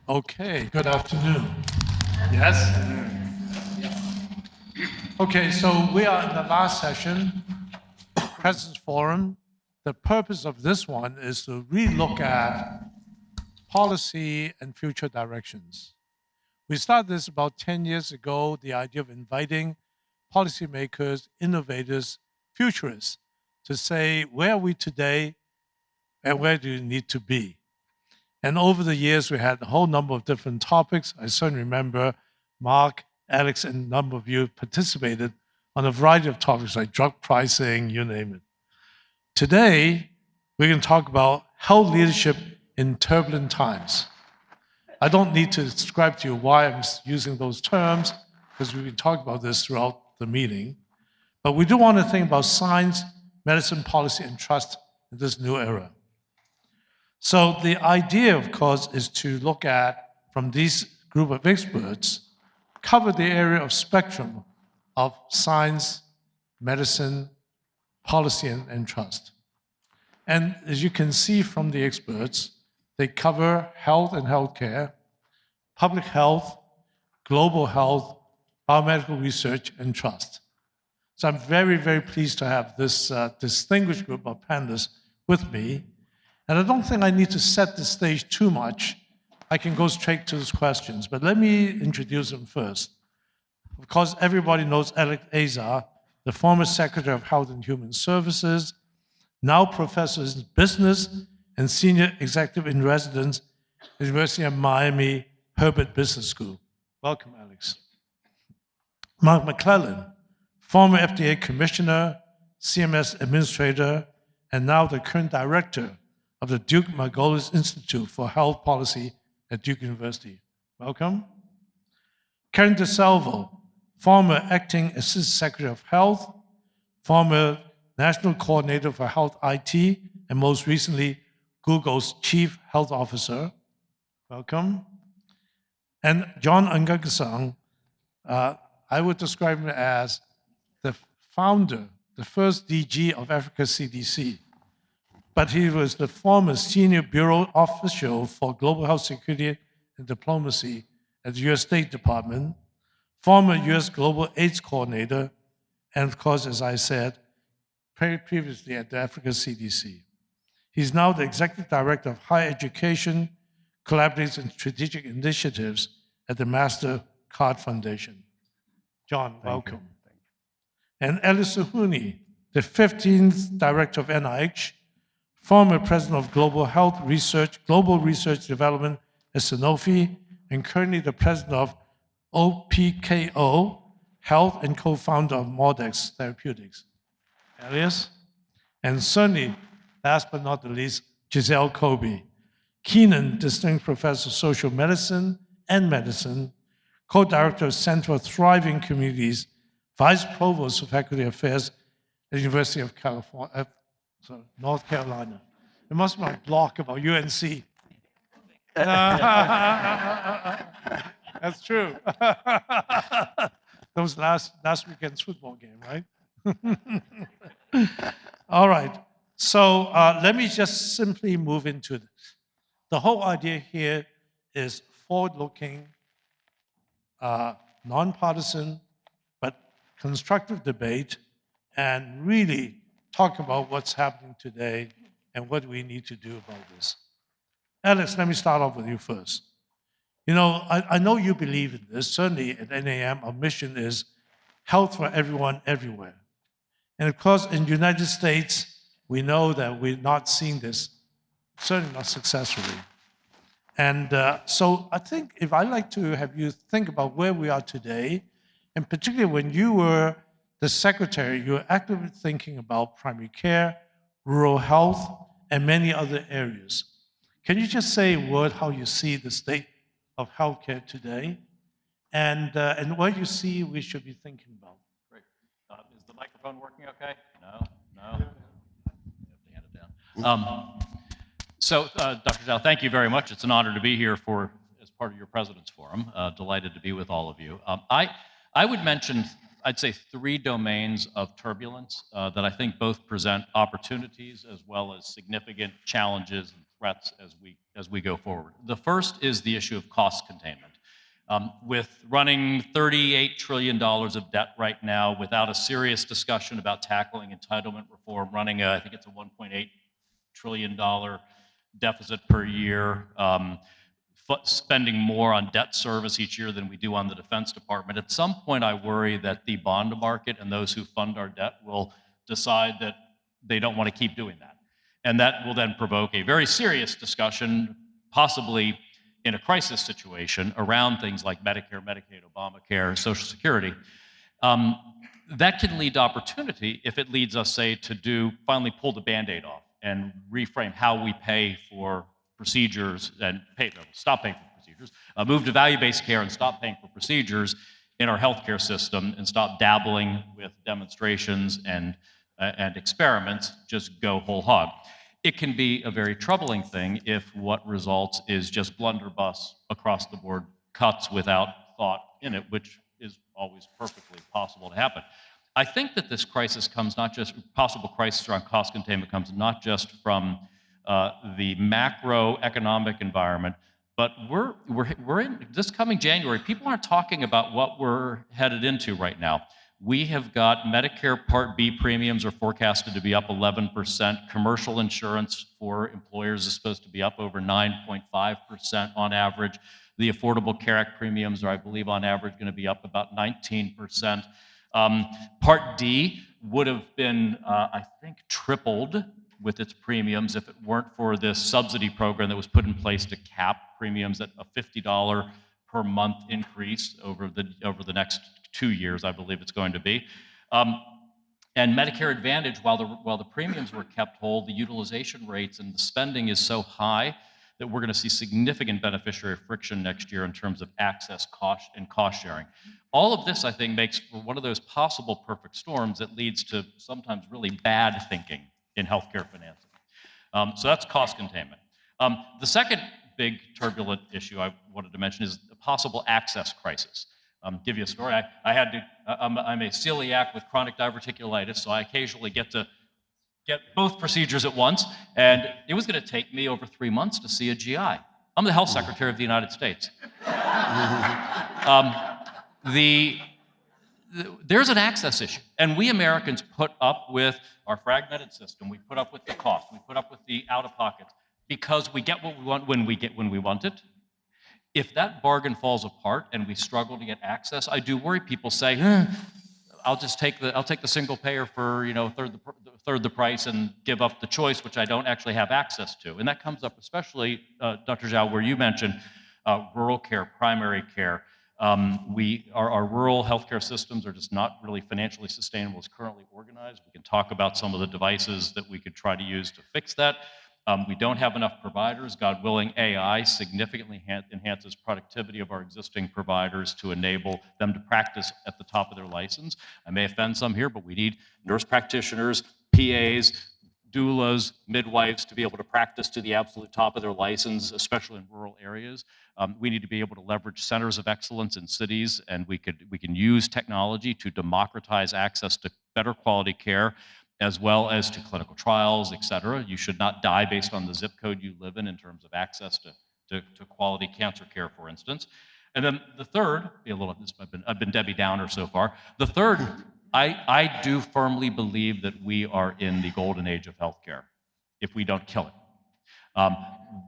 Okay, good afternoon. Yes? Okay, so we are in the last session, President's Forum. The purpose of this one is to relook at policy and future directions. We started this about 10 years ago, the idea of inviting policymakers, innovators, futurists to say, where are we today and where do we need to be? And over the years, we had a whole number of different topics. I certainly remember Mark, Alex, and a number of you participated on a variety of topics like drug pricing, you name it. Today, we're going to talk about health leadership in turbulent times. I don't need to describe to you why I'm using those terms, because we've been talking about this throughout the meeting. But we do want to think about science, medicine, policy, and trust in this new era. So the idea, of course, is to look at, from this group of experts, cover the area of spectrum of science, medicine, policy, and trust. And as you can see from the experts, they cover health and healthcare, public health, global health, biomedical research, and trust. So I'm very, very pleased to have this distinguished group of panelists with me. And I don't think I need to set the stage too much. I can go straight to those questions, but let me introduce them first. Of course, everybody knows Azar, the former Secretary of Health and Human Services, now professor in business and senior executive in residence at the University of Miami Herbert Business School. Welcome, Alex. Mark McClellan, former FDA commissioner, CMS administrator, and now the current director of the Duke Margolis Institute for Health Policy at Duke University. Welcome. Karen DeSalvo, former acting Assistant Secretary of Health, former National Coordinator for Health IT, and most recently, Google's Chief Health Officer. Welcome. And John Nkengasong, I would describe him as the founder, the first DG of Africa CDC. But he was the former senior bureau official for global health security and diplomacy at the US State Department, former US global AIDS coordinator, and of course, as I said, previously at the Africa CDC. He's now the executive director of higher education, collaborative and strategic initiatives at the Mastercard Foundation. John, welcome. And Elias Zerhouni, the 15th director of NIH, former president of Global Research Development at Sanofi, and currently the president of OPKO Health and co-founder of Modex Therapeutics. Elias. And certainly, last but not the least, Giselle Corbie, Kenan Distinguished Professor of Social Medicine and Medicine, co-director of Center for Thriving Communities, vice provost of Faculty Affairs at the University of California. North Carolina. It must be my block about UNC. That's true. That was last weekend's football game, right? All right. So let me just simply move into this. The whole idea here is forward-looking, nonpartisan, but constructive debate, and really talk about what's happening today and what we need to do about this. Alex, let me start off with you first. You know, I know you believe in this. Certainly at NAM, our mission is health for everyone, everywhere. And of course, in the United States, we know that we're not seeing this, certainly not successfully. And so I think if I'd like to have you think about where we are today, and particularly when you were the secretary, you were actively thinking about primary care, rural health, and many other areas. Can you just say a word how you see the state of healthcare today, and what you see we should be thinking about? Great. Is the microphone working okay? No? You have to hand it down. So, Dr. Dzau, thank you very much. It's an honor to be here as part of your President's Forum. Delighted to be with all of you. I would mention I'd say, three domains of turbulence that I think both present opportunities as well as significant challenges and threats as we go forward. The first is the issue of cost containment. With running $38 trillion of debt right now, without a serious discussion about tackling entitlement reform, running I think it's a $1.8 trillion deficit per year, spending more on debt service each year than we do on the Defense Department. At some point, I worry that the bond market and those who fund our debt will decide that they don't want to keep doing that. And that will then provoke a very serious discussion, possibly in a crisis situation, around things like Medicare, Medicaid, Obamacare, Social Security. That can lead to opportunity if it leads us, say, to finally pull the Band-Aid off and reframe how we pay for procedures and stop paying for procedures, move to value-based care and stop paying for procedures in our healthcare system and stop dabbling with demonstrations and experiments, just go whole hog. It can be a very troubling thing if what results is just blunderbuss across the board cuts without thought in it, which is always perfectly possible to happen. I think that this crisis comes not just, possible crisis around cost containment comes not just from the macroeconomic environment, but we're in this coming January, people aren't talking about what we're headed into right now. We have got Medicare Part B premiums are forecasted to be up 11%. Commercial insurance for employers is supposed to be up over 9.5% on average. The Affordable Care Act premiums are, I believe, on average going to be up about 19%. Part D would have been, I think, tripled with its premiums if it weren't for this subsidy program that was put in place to cap premiums at a $50 per month increase over the next 2 years, I believe it's going to be. And Medicare Advantage, while the premiums were kept whole, the utilization rates and the spending is so high that we're going to see significant beneficiary friction next year in terms of access, cost, and cost sharing. All of this, I think, makes for one of those possible perfect storms that leads to sometimes really bad thinking in healthcare financing. So that's cost containment. The second big turbulent issue I wanted to mention is the possible access crisis. Give you a story. I'm a celiac with chronic diverticulitis, so I occasionally get both procedures at once, and it was going to take me over 3 months to see a GI. I'm the health secretary of the United States. There's an access issue, and we Americans put up with our fragmented system. We put up with the cost. We put up with the out-of-pockets because we get what we want when we want it. If that bargain falls apart and we struggle to get access, I do worry people say, I'll take the single payer for third the price and give up the choice, which I don't actually have access to. And that comes up especially, Dr. Dzau, where you mentioned rural care, primary care. Our rural healthcare systems are just not really financially sustainable as currently organized. We can talk about some of the devices that we could try to use to fix that. We don't have enough providers. God willing, AI significantly enhances productivity of our existing providers to enable them to practice at the top of their license. I may offend some here, but we need nurse practitioners, PAs, doulas, midwives to be able to practice to the absolute top of their license, especially in rural areas. We need to be able to leverage centers of excellence in cities, and we can use technology to democratize access to better quality care, as well as to clinical trials, et cetera. You should not die based on the zip code you live in terms of access to quality cancer care, for instance. And then the third, I've been Debbie Downer so far. The third, I do firmly believe that we are in the golden age of healthcare if we don't kill it.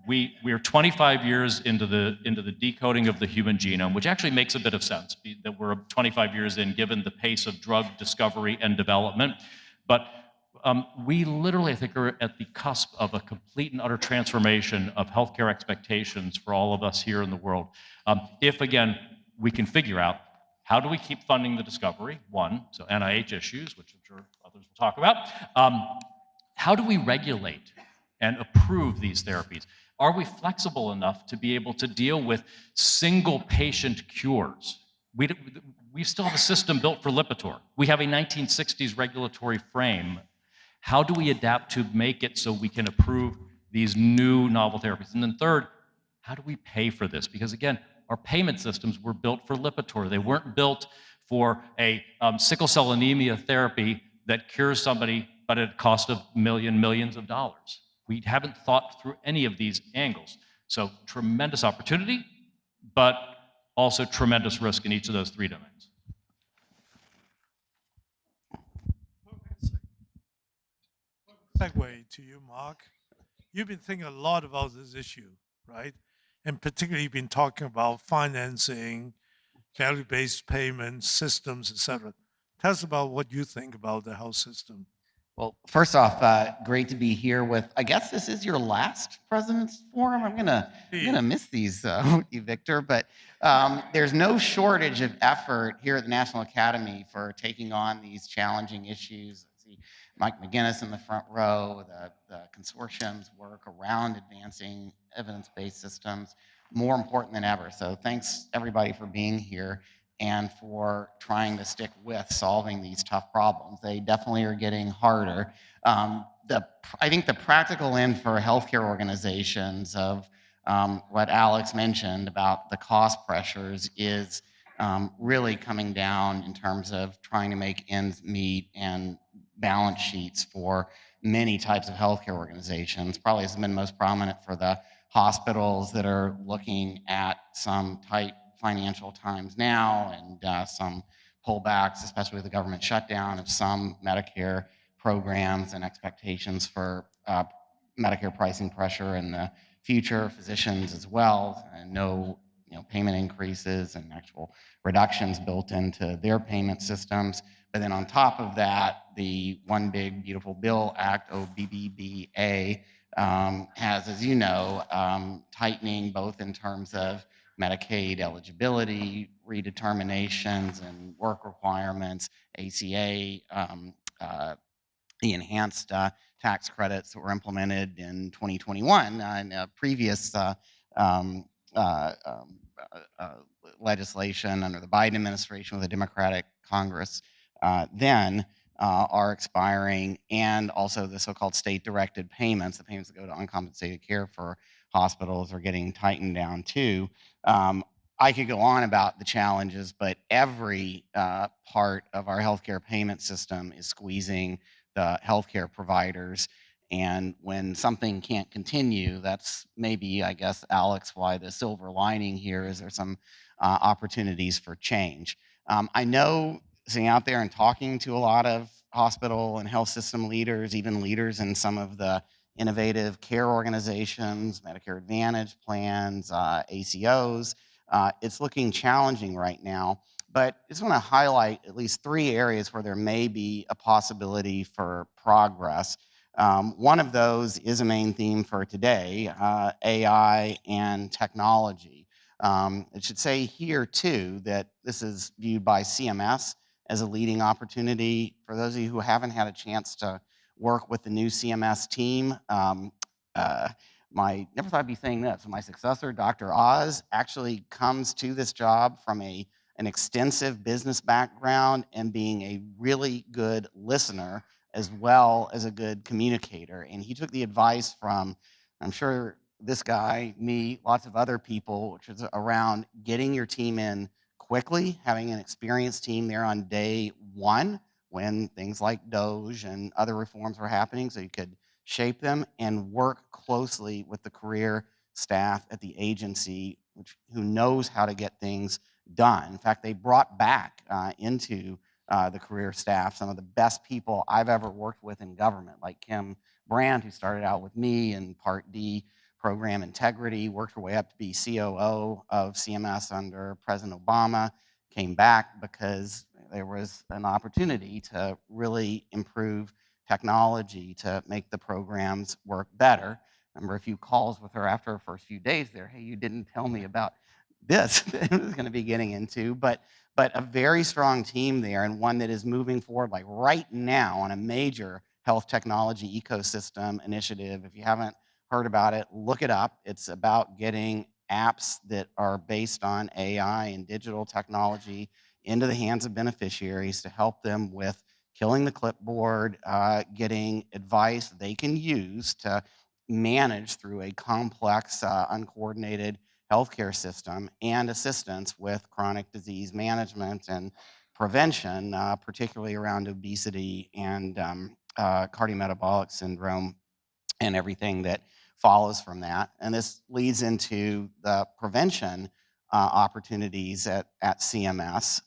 We are 25 years into the decoding of the human genome, which actually makes a bit of sense that we're 25 years in, given the pace of drug discovery and development. But we literally, I think, are at the cusp of a complete and utter transformation of healthcare expectations for all of us here in the world. If, again, we can figure out how do we keep funding the discovery, one, so NIH issues, which I'm sure others will talk about. How do we regulate and approve these therapies? Are we flexible enough to be able to deal with single patient cures? We still have a system built for Lipitor. We have a 1960s regulatory frame. How do we adapt to make it so we can approve these new novel therapies? And then third, how do we pay for this? Because again, our payment systems were built for Lipitor. They weren't built for a sickle cell anemia therapy that cures somebody, but at a cost of millions of dollars. We haven't thought through any of these angles. So tremendous opportunity, but also tremendous risk in each of those three domains. Segue to you, Mark. You've been thinking a lot about this issue, right? And particularly, you've been talking about financing, value-based payment systems, et cetera. Tell us about what you think about the health system. Well, first off, great to be here with, I guess this is your last President's Forum. I'm gonna miss these with you, Victor, but there's no shortage of effort here at the National Academy for taking on these challenging issues. I see Mike McGinnis in the front row, the consortium's work around advancing evidence-based systems, more important than ever. So thanks everybody for being here and for trying to stick with solving these tough problems. They definitely are getting harder. I think the practical end for healthcare organizations of what Alex mentioned about the cost pressures is really coming down in terms of trying to make ends meet and balance sheets for many types of healthcare organizations. Probably has been most prominent for the hospitals that are looking at some tight financial times now and some pullbacks, especially with the government shutdown of some Medicare programs and expectations for Medicare pricing pressure in the future, physicians as well, and no payment increases and actual reductions built into their payment systems. But then on top of that, the One Big Beautiful Bill Act, OBBBA, has, as you know, tightening both in terms of Medicaid eligibility redeterminations and work requirements, ACA, the enhanced tax credits that were implemented in 2021 in a previous legislation under the Biden administration with a Democratic Congress then are expiring, and also the so-called state-directed payments, the payments that go to uncompensated care for hospitals, are getting tightened down too. I could go on about the challenges, but every part of our healthcare payment system is squeezing the healthcare providers. And when something can't continue, that's maybe, I guess, Alex, why the silver lining here is there's some opportunities for change. I know sitting out there and talking to a lot of hospital and health system leaders, even leaders in some of the innovative care organizations, Medicare Advantage plans, ACOs, it's looking challenging right now. But I just want to highlight at least three areas where there may be a possibility for progress. One of those is a main theme for today, AI and technology. It should say here too that this is viewed by CMS as a leading opportunity. For those of you who haven't had a chance to work with the new CMS team, never thought I'd be saying this, my successor, Dr. Oz, actually comes to this job from an extensive business background and being a really good listener as well as a good communicator. And he took the advice from, I'm sure, this guy, me, lots of other people, which is around getting your team in quickly, having an experienced team there on day one when things like DOGE and other reforms were happening, so you could shape them and work closely with the career staff at the agency, who knows how to get things done. In fact, they brought back into the career staff some of the best people I've ever worked with in government, like Kim Brandt, who started out with me in Part D program integrity, worked her way up to be COO of CMS under President Obama, came back because there was an opportunity to really improve technology to make the programs work better. I remember a few calls with her after her first few days there. Hey, you didn't tell me about this that I was going to be getting into, but a very strong team there, and one that is moving forward like right now on a major health technology ecosystem initiative. If you haven't heard about it, look it up. It's about getting apps that are based on AI and digital technology into the hands of beneficiaries to help them with killing the clipboard, getting advice they can use to manage through a complex, uncoordinated healthcare system, and assistance with chronic disease management and prevention, particularly around obesity and cardiometabolic syndrome and everything that follows from that. And this leads into the prevention opportunities at CMS,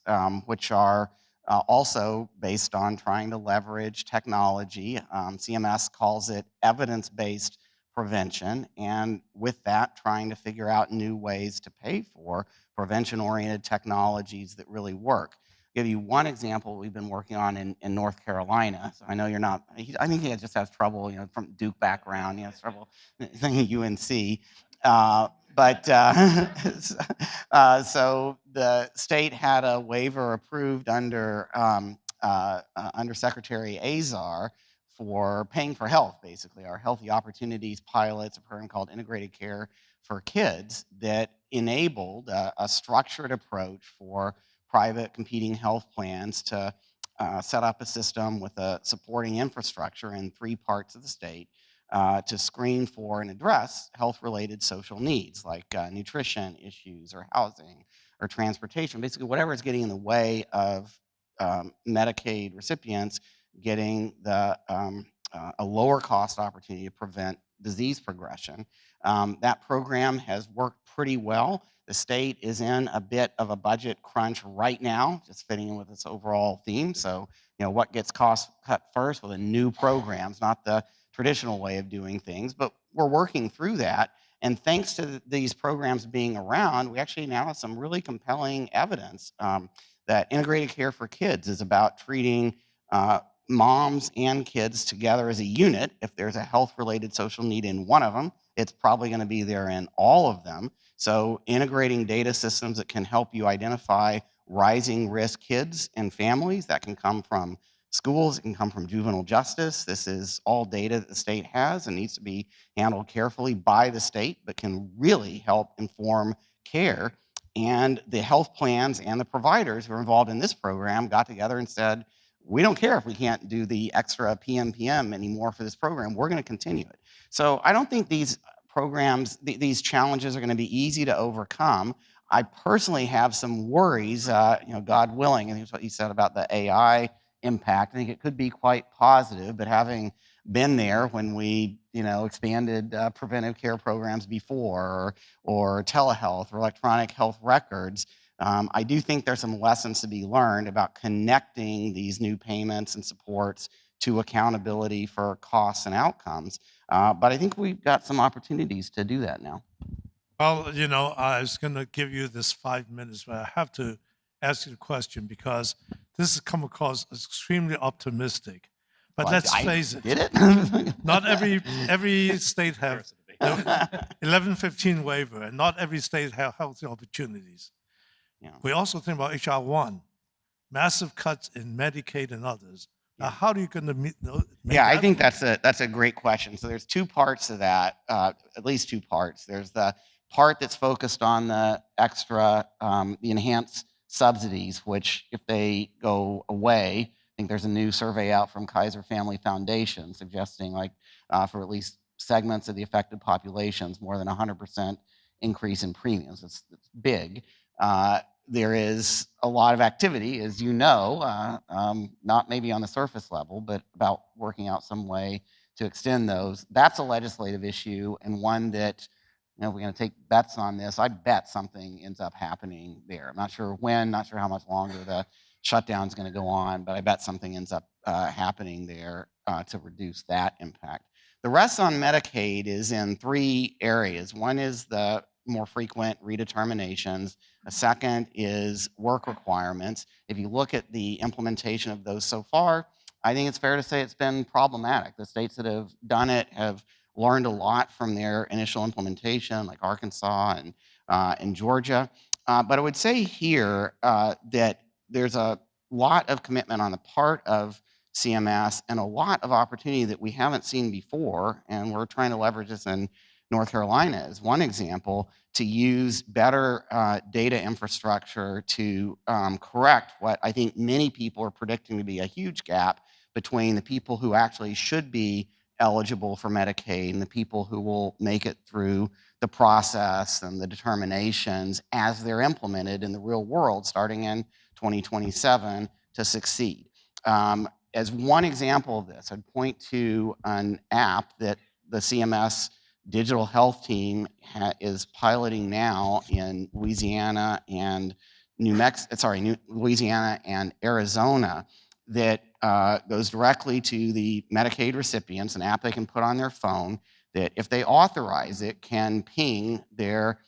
which are also based on trying to leverage technology. CMS calls it evidence-based prevention, and with that, trying to figure out new ways to pay for prevention-oriented technologies that really work. Give you one example we've been working on in North Carolina. So I know you're not, I think he just has trouble, from Duke background, he has trouble thinking UNC. So the state had a waiver approved under Secretary Azar for paying for health, basically. Our Healthy Opportunities pilots, a program called Integrated Care for Kids that enabled a structured approach for private competing health plans to set up a system with a supporting infrastructure in 3 parts of the state to screen for and address health-related social needs like nutrition issues or housing or transportation, basically whatever is getting in the way of Medicaid recipients getting a lower cost opportunity to prevent disease progression. That program has worked pretty well. The state is in a bit of a budget crunch right now, just fitting in with its overall theme. So, what gets cost cut first? Well, the new programs, not the traditional way of doing things, but we're working through that. And thanks to these programs being around, we actually now have some really compelling evidence that integrated care for kids is about treating moms and kids together as a unit. If there's a health-related social need in one of them, it's probably going to be there in all of them. So integrating data systems that can help you identify rising risk kids and families, that can come from schools, it can come from juvenile justice. This is all data that the state has and needs to be handled carefully by the state, but can really help inform care. And the health plans and the providers who are involved in this program got together and said, we don't care if we can't do the extra PMPM anymore for this program. We're going to continue it. So I don't think these programs, these challenges are going to be easy to overcome. I personally have some worries, God willing, and here's what you said about the AI impact. I think it could be quite positive, but having been there when we, expanded preventive care programs before, or telehealth or electronic health records, I do think there's some lessons to be learned about connecting these new payments and supports to accountability for costs and outcomes. But I think we've got some opportunities to do that now. Well, I was going to give you this 5 minutes, but I have to ask you a question because this has come across extremely optimistic. But Well, let's I face it, did it? not every state have 1115 waiver, and not every state have healthy opportunities. Yeah. We also think about HR 1, massive cuts in Medicaid and others. Now, how are you going to meet those? Yeah, I think that's a great question. So there's 2 parts to that, at least 2 parts. There's the part that's focused on the extra, the enhanced subsidies, which if they go away, I think there's a new survey out from Kaiser Family Foundation suggesting for at least segments of the affected populations, more than 100% increase in premiums. It's big. There is a lot of activity, as you know, not maybe on the surface level, but about working out some way to extend those. That's a legislative issue, and one that, we're going to take bets on this. I bet something ends up happening there. I'm not sure when, not sure how much longer the shutdown is going to go on, but I bet something ends up happening there to reduce that impact. The rest on Medicaid is in 3 areas. One is the more frequent redeterminations. A second is work requirements. If you look at the implementation of those so far, I think it's fair to say it's been problematic. The states that have done it have learned a lot from their initial implementation, like Arkansas and Georgia. But I would say here that there's a lot of commitment on the part of CMS and a lot of opportunity that we haven't seen before, and we're trying to leverage this in North Carolina as one example, to use better data infrastructure to correct what I think many people are predicting to be a huge gap between the people who actually should be eligible for Medicaid and the people who will make it through the process and the determinations as they're implemented in the real world starting in 2027 to succeed. As one example of this, I'd point to an app that the CMS digital health team is piloting now in Louisiana and Louisiana and Arizona that goes directly to the Medicaid recipients, an app they can put on their phone that if they authorize it can ping their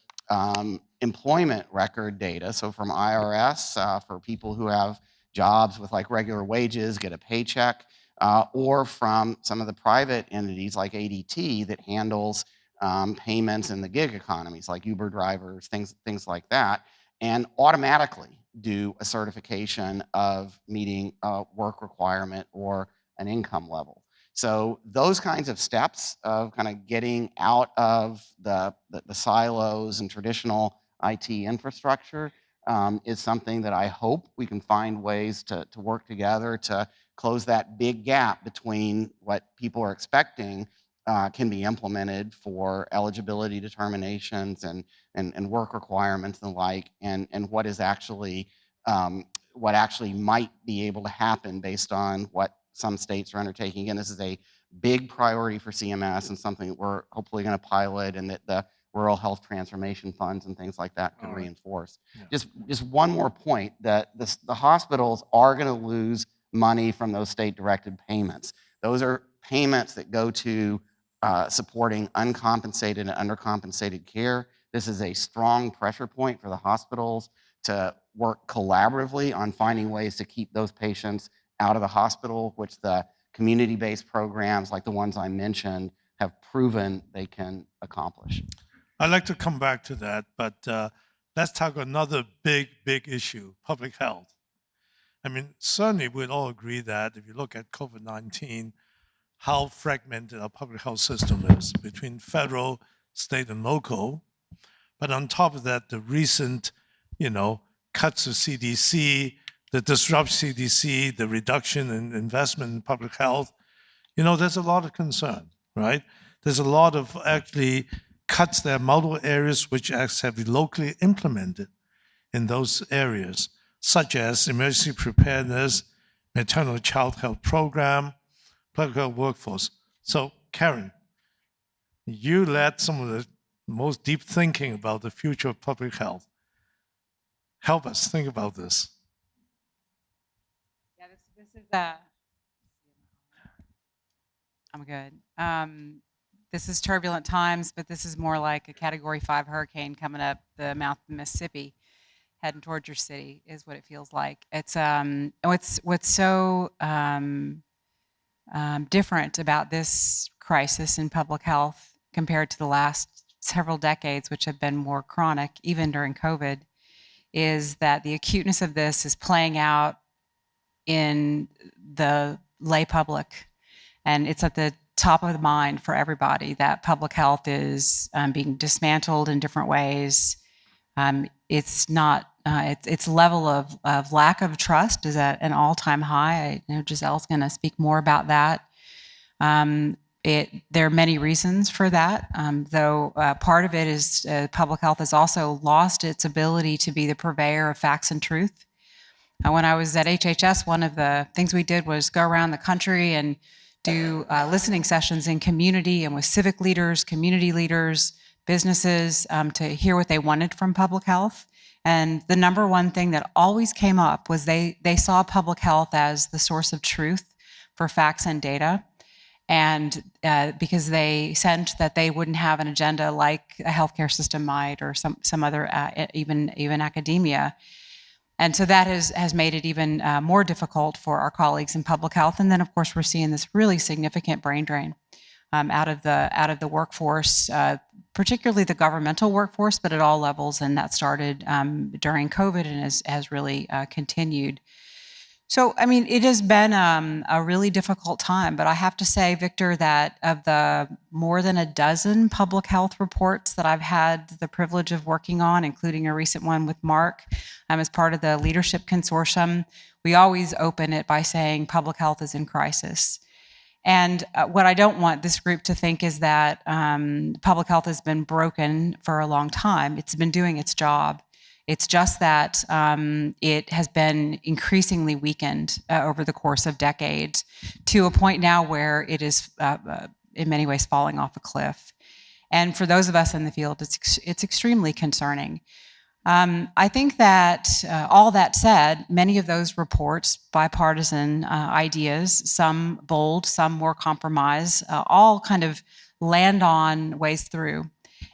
employment record data. So from IRS for people who have jobs with like regular wages, get a paycheck, or from some of the private entities like ADT that handles payments in the gig economies like Uber drivers, things like that, and automatically do a certification of meeting a work requirement or an income level. So those kinds of steps of kind of getting out of the silos and traditional IT infrastructure is something that I hope we can find ways to work together to close that big gap between what people are expecting can be implemented for eligibility determinations and work requirements and the like, and what is actually what actually might be able to happen based on what some states are undertaking. Again, this is a big priority for CMS and something that we're hopefully going to pilot and that the rural health transformation funds and things like that could reinforce. Yeah. Just one more point, that the hospitals are going to lose money from those state-directed payments. Those are payments that go to supporting uncompensated and undercompensated care. This is a strong pressure point for the hospitals to work collaboratively on finding ways to keep those patients out of the hospital, which the community-based programs like the ones I mentioned have proven they can accomplish. I'd like to come back to that, but let's talk another big issue, public health. I mean, certainly we'd all agree that if you look at COVID-19, how fragmented our public health system is between federal, state, and local. But on top of that, the recent, cuts to CDC, the disrupt CDC, the reduction in investment in public health, there's a lot of concern, right? There's a lot of actually cuts there, multiple areas which have to be locally implemented in those areas, such as emergency preparedness, maternal child health program, public health workforce. So, Karen, you led some of the most deep thinking about the future of public health. Help us think about this. Yeah, this is I'm good. This is turbulent times, but this is more like a Category 5 hurricane coming up the mouth of the Mississippi, heading towards your city, is what it feels like. It's what's so different about this crisis in public health compared to the last several decades, which have been more chronic, even during COVID, is that the acuteness of this is playing out in the lay public. And it's at the top of the mind for everybody that public health is being dismantled in different ways. Its level of lack of trust is at an all-time high. I know Giselle's going to speak more about that. There are many reasons for that, though part of it is public health has also lost its ability to be the purveyor of facts and truth. When I was at HHS, one of the things we did was go around the country and do listening sessions in community and with civic leaders, community leaders, businesses to hear what they wanted from public health. And the number one thing that always came up was they saw public health as the source of truth for facts and data. And because they sensed that they wouldn't have an agenda like a healthcare system might, or some other, even academia. And so that has made it even more difficult for our colleagues in public health. And then, of course, we're seeing this really significant brain drain out of the workforce, particularly the governmental workforce, but at all levels. And that started during COVID and has really continued. So, I mean, it has been a really difficult time, but I have to say, Victor, that of the more than a dozen public health reports that I've had the privilege of working on, including a recent one with Mark as part of the leadership consortium, we always open it by saying public health is in crisis. And what I don't want this group to think is that public health has been broken for a long time. It's been doing its job. It's just that it has been increasingly weakened over the course of decades to a point now where it is in many ways falling off a cliff. And for those of us in the field, it's extremely concerning. I think that all that said, many of those reports, bipartisan ideas, some bold, some more compromise, all kind of land on ways through.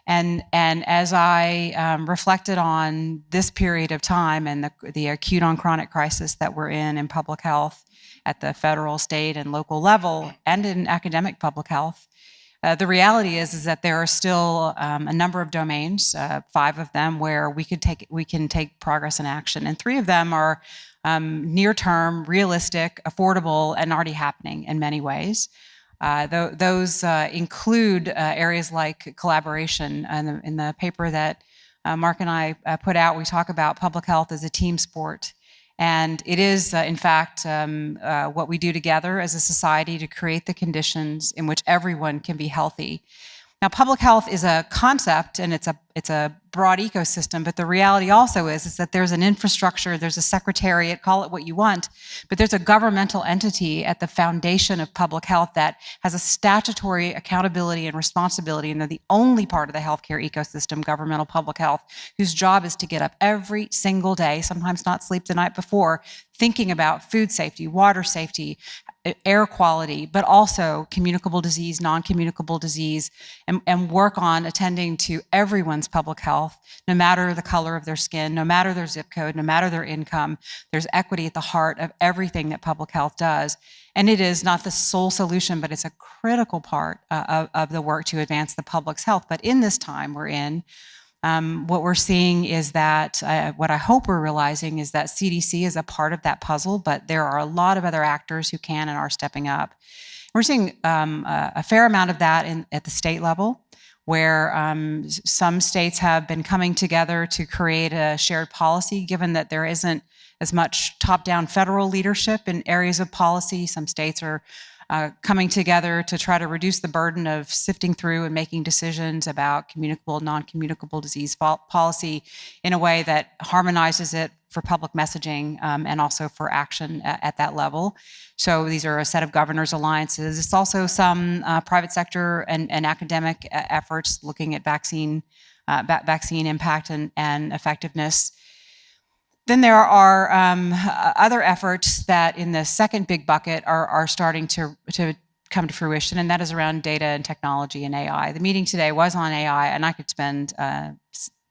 And as I reflected on this period of time and the acute on chronic crisis that we're in public health at the federal, state, and local level, and in academic public health, the reality is that there are still a number of domains, 5 of them, where we can take progress and action, and 3 of them are near-term, realistic, affordable, and already happening in many ways. Those include areas like collaboration. In the paper that Mark and I put out, we talk about public health as a team sport. And it is, in fact, what we do together as a society to create the conditions in which everyone can be healthy. Now, public health is a concept, and it's a broad ecosystem, but the reality also is that there's an infrastructure, there's a secretariat, call it what you want, but there's a governmental entity at the foundation of public health that has a statutory accountability and responsibility, and they're the only part of the healthcare ecosystem, governmental public health, whose job is to get up every single day, sometimes not sleep the night before, thinking about food safety, water safety, air quality, but also communicable disease, non-communicable disease, and work on attending to everyone's public health, no matter the color of their skin, no matter their zip code, no matter their income. There's equity at the heart of everything that public health does. And it is not the sole solution, but it's a critical part of the work to advance the public's health. But in this time we're in, what we're seeing is that, what I hope we're realizing is that CDC is a part of that puzzle, but there are a lot of other actors who can and are stepping up. We're seeing a fair amount of that at the state level, where some states have been coming together to create a shared policy, given that there isn't as much top-down federal leadership in areas of policy. Some states are coming together to try to reduce the burden of sifting through and making decisions about communicable, non-communicable disease policy in a way that harmonizes it for public messaging and also for action at that level. So these are a set of governors' alliances. It's also some private sector and academic efforts looking at vaccine impact and effectiveness. Then there are other efforts that in the second big bucket are starting to come to fruition, and that is around data and technology and AI. The meeting today was on AI, and I could spend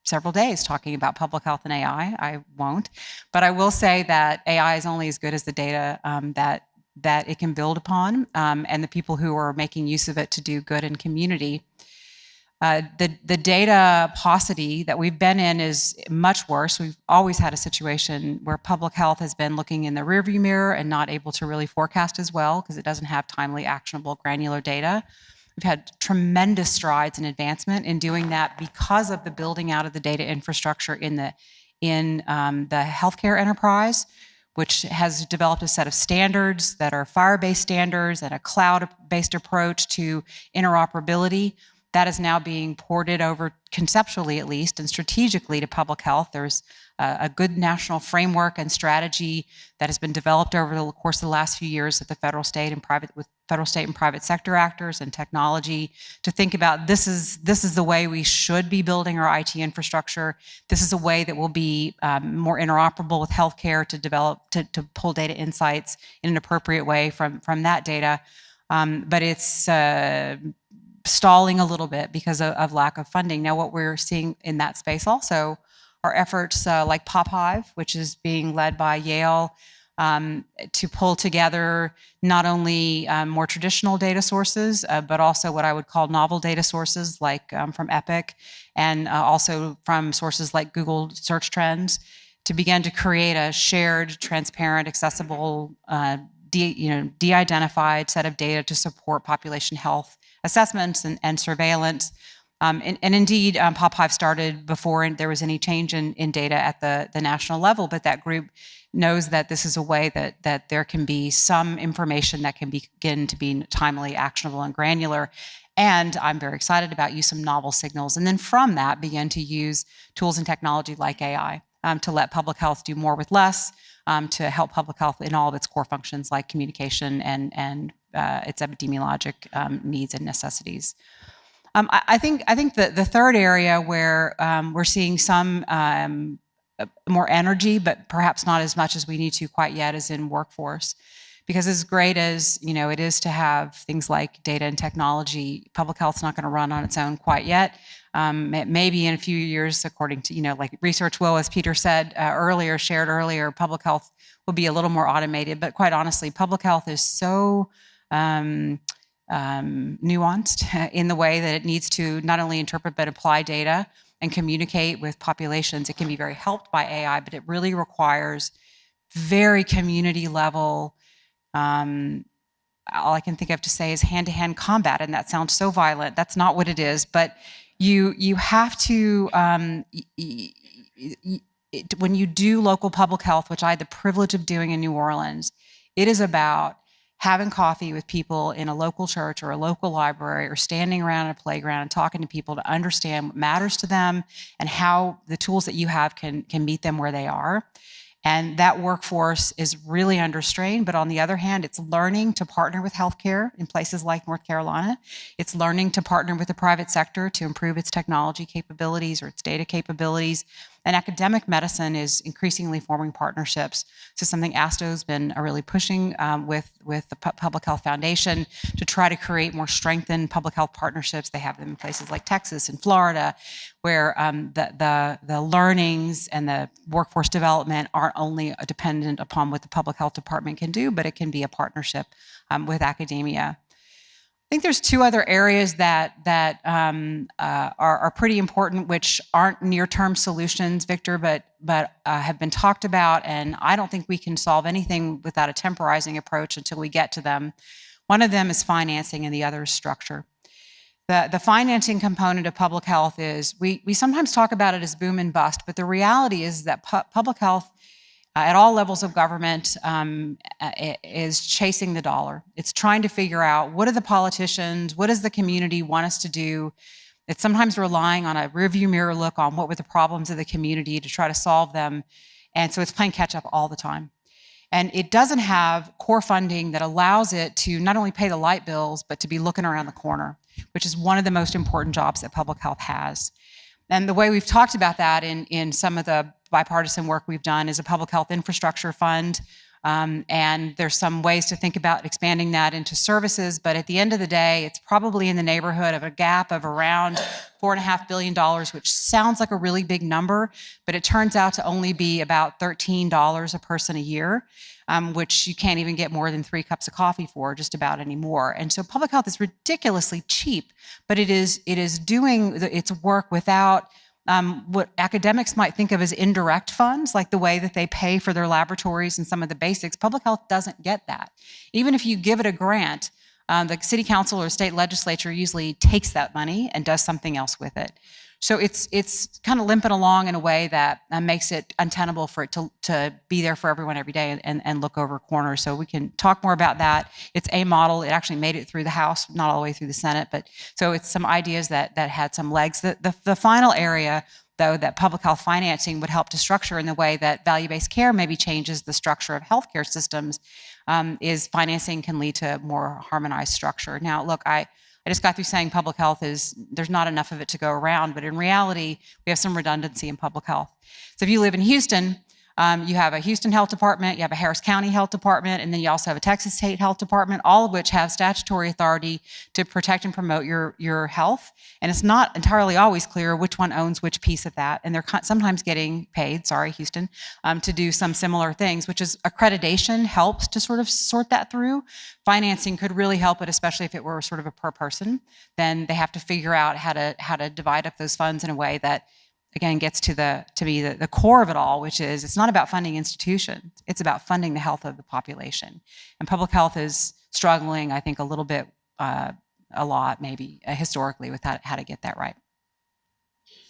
several days talking about public health and AI. I won't, but I will say that AI is only as good as the data that it can build upon, and the people who are making use of it to do good in community. The data paucity that we've been in is much worse. We've always had a situation where public health has been looking in the rearview mirror and not able to really forecast as well because it doesn't have timely, actionable, granular data. We've had tremendous strides and advancement in doing that because of the building out of the data infrastructure in the healthcare enterprise, which has developed a set of standards that are FHIR-based standards and a cloud-based approach to interoperability. That is now being ported over, conceptually at least, and strategically to public health. There's a good national framework and strategy that has been developed over the course of the last few years at the federal, state, and private sector actors and technology to think about this is the way we should be building our IT infrastructure. This is a way that will be more interoperable with healthcare to develop, to pull data insights in an appropriate way from that data. But it's stalling a little bit because of lack of funding. Now, what we're seeing in that space also are efforts like PopHive, which is being led by Yale, to pull together not only more traditional data sources, but also what I would call novel data sources like from Epic and also from sources like Google search trends to begin to create a shared, transparent, accessible, de-identified set of data to support population health assessments and surveillance. And indeed, PopHive started before there was any change in data at the national level, but that group knows that this is a way that there can be some information that can begin to be timely, actionable, and granular. And I'm very excited about use some novel signals. And then from that, begin to use tools and technology like AI to let public health do more with less, to help public health in all of its core functions like communication and its epidemiologic needs and necessities. I think the third area where we're seeing some more energy, but perhaps not as much as we need to quite yet, is in workforce. Because as great as it is to have things like data and technology, public health's not going to run on its own quite yet. Maybe in a few years, according to like research will, as Peter said shared earlier, public health will be a little more automated. But quite honestly, public health is so nuanced in the way that it needs to not only interpret but apply data and communicate with populations. It can be very helped by AI, but it really requires very community level. All I can think of to say is hand-to-hand combat, and that sounds so violent. That's not what it is, but you have to, when you do local public health, which I had the privilege of doing in New Orleans, it is about having coffee with people in a local church or a local library, or standing around a playground and talking to people to understand what matters to them and how the tools that you have can meet them where they are. And that workforce is really under strain. But on the other hand, it's learning to partner with healthcare in places like North Carolina. It's learning to partner with the private sector to improve its technology capabilities or its data capabilities. And academic medicine is increasingly forming partnerships. So something ASTO's been really pushing with the Public Health Foundation to try to create more strengthened public health partnerships. They have them in places like Texas and Florida, where the learnings and the workforce development aren't only dependent upon what the public health department can do, but it can be a partnership with academia. I think there's two other areas that are pretty important, which aren't near-term solutions, Victor, but have been talked about, and I don't think we can solve anything without a temporizing approach until we get to them. One of them is financing, and the other is structure. The financing component of public health is, we sometimes talk about it as boom and bust, but the reality is that public health at all levels of government is chasing the dollar. It's trying to figure out, what are the politicians, what does the community want us to do? It's sometimes relying on a rearview mirror look on what were the problems of the community to try to solve them. And so it's playing catch up all the time. And it doesn't have core funding that allows it to not only pay the light bills, but to be looking around the corner, which is one of the most important jobs that public health has. And the way we've talked about that in some of the bipartisan work we've done is a public health infrastructure fund. And there's some ways to think about expanding that into services. But at the end of the day, it's probably in the neighborhood of a gap of around $4.5 billion, which sounds like a really big number, but it turns out to only be about $13 a person a year, which you can't even get more than 3 cups of coffee for just about anymore. And so public health is ridiculously cheap, but it is doing its work without what academics might think of as indirect funds, like the way that they pay for their laboratories and some of the basics. Public health doesn't get that. Even if you give it a grant, the city council or state legislature usually takes that money and does something else with it. So it's kind of limping along in a way that makes it untenable for it to be there for everyone every day and look over corners. So we can talk more about that. It's a model. It actually made it through the House, not all the way through the Senate, but so it's some ideas that had some legs. The final area, though, that public health financing would help to structure in the way that value-based care maybe changes the structure of healthcare systems, is financing can lead to more harmonized structure. Now, look, I just got through saying public health there's not enough of it to go around, but in reality, we have some redundancy in public health. So if you live in Houston, you have a Houston Health Department, you have a Harris County Health Department, and then you also have a Texas State Health Department, all of which have statutory authority to protect and promote your health. And it's not entirely always clear which one owns which piece of that. And they're sometimes getting paid, sorry, Houston, to do some similar things, which is accreditation helps to sort of sort that through. Financing could really help it, especially if it were sort of a per person. Then they have to figure out how to divide up those funds in a way that, again, gets to be the core of it all, which is it's not about funding institutions, it's about funding the health of the population. And public health is struggling, I think, a little bit, a lot maybe, historically with how to get that right.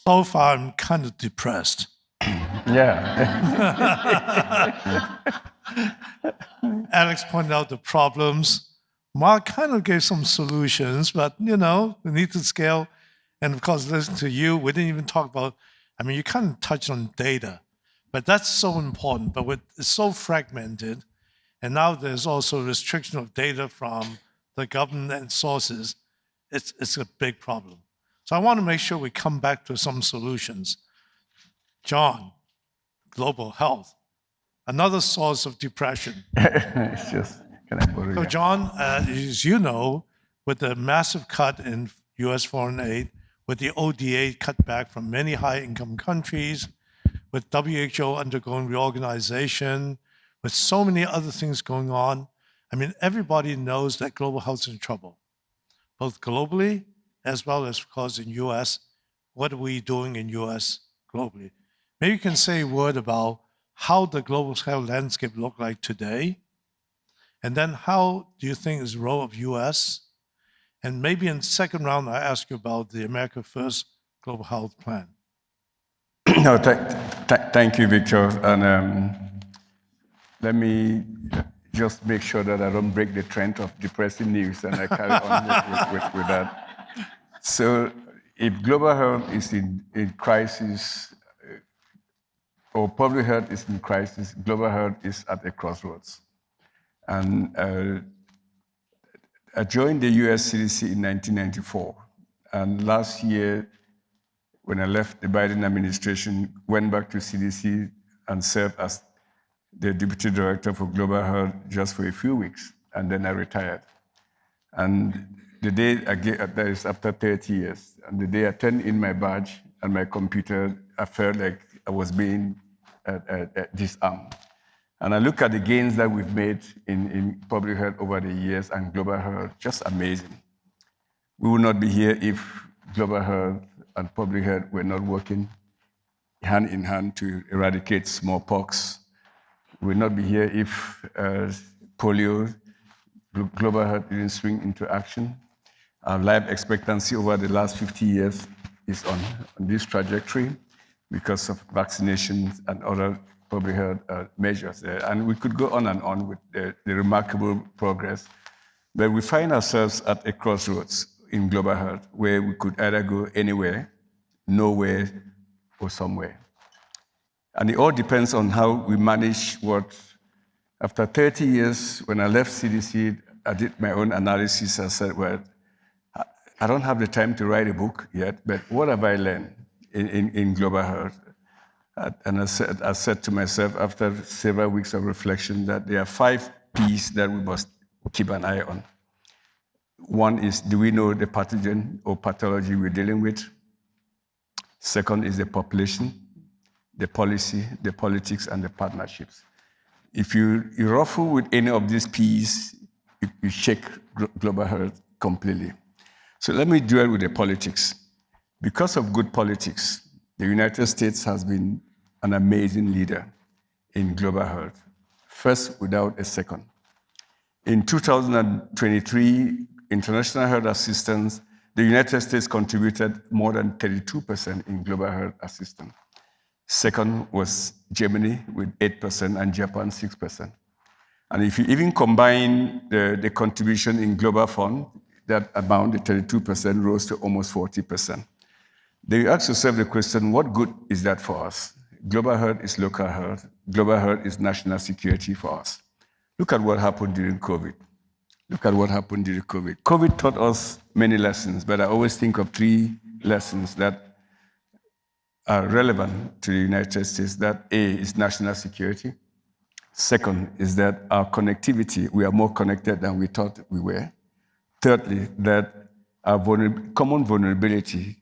So far, I'm kind of depressed. Yeah. Alex pointed out the problems. Mark kind of gave some solutions, but we need to scale. And of course, listen to you. We didn't even talk about, you kind of touched on data, but that's so important. But it's so fragmented. And now there's also restriction of data from the government and sources. It's a big problem. So I want to make sure we come back to some solutions. John, global health, another source of depression. It's just, can I borrow So you? John, as you know, with the massive cut in U.S. foreign aid, with the ODA cut back from many high-income countries, with WHO undergoing reorganization, with so many other things going on, everybody knows that global health is in trouble, both globally as well as, of course, in U.S. What are we doing in U.S. globally? Maybe you can say a word about how the global health landscape look like today, and then how do you think is the role of U.S.? And maybe in the second round, I ask you about the America First Global Health Plan. No, thank you, Victor. And let me just make sure that I don't break the trend of depressing news and I carry on with that. So if global health is in crisis, or public health is in crisis, global health is at a crossroads. And I joined the US CDC in 1994. And last year, when I left the Biden administration, went back to CDC and served as the Deputy Director for Global Health just for a few weeks, and then I retired. And the day that is after 30 years, and the day I turned in my badge and my computer, I felt like I was being disarmed. And I look at the gains that we've made in public health over the years and global health, just amazing. We would not be here if global health and public health were not working hand in hand to eradicate smallpox. We would not be here if polio, global health didn't swing into action. Our life expectancy over the last 50 years is on this trajectory because of vaccinations and other public health measures. And we could go on and on with the remarkable progress. But we find ourselves at a crossroads in global health where we could either go anywhere, nowhere, or somewhere. And it all depends on how we manage what, after 30 years, when I left CDC, I did my own analysis. I said, well, I don't have the time to write a book yet, but what have I learned in global health? And I said to myself, after several weeks of reflection, that there are 5 P's that we must keep an eye on. One is, do we know the pathogen or pathology we're dealing with? Second is the population, the policy, the politics, and the partnerships. If you ruffle with any of these P's, you shake global health completely. So let me dwell with the politics. Because of good politics, the United States has been an amazing leader in global health, first without a second. In 2023, international health assistance, the United States contributed more than 32% in global health assistance. Second was Germany with 8% and Japan 6%. And if you even combine the contribution in global fund, that amount, the 32%, rose to almost 40%. Then you ask yourself the question, what good is that for us? Global health is local health. Global health is national security for us. Look at what happened during COVID. Look at what happened during COVID. COVID taught us many lessons, but I always think of 3 lessons that are relevant to the United States. That A is national security. Second is that our connectivity, we are more connected than we thought we were. Thirdly, that our common vulnerability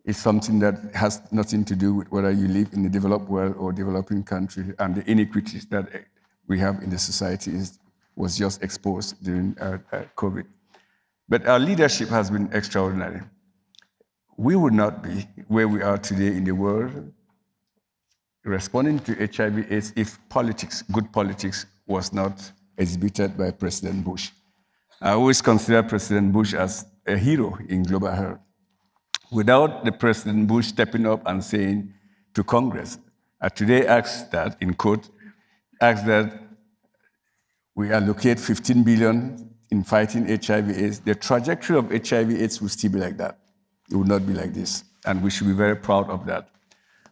is something that has nothing to do with whether you live in the developed world or developing country, and the inequities that we have in the society was just exposed during COVID. But our leadership has been extraordinary. We would not be where we are today in the world responding to HIV/AIDS if politics, good politics, was not exhibited by President Bush. I always consider President Bush as a hero in global health. without the President Bush stepping up and saying to Congress, today asked that, in quote, asked that we allocate 15 billion in fighting HIV/AIDS, the trajectory of HIV/AIDS will still be like that. It would not be like this. And we should be very proud of that.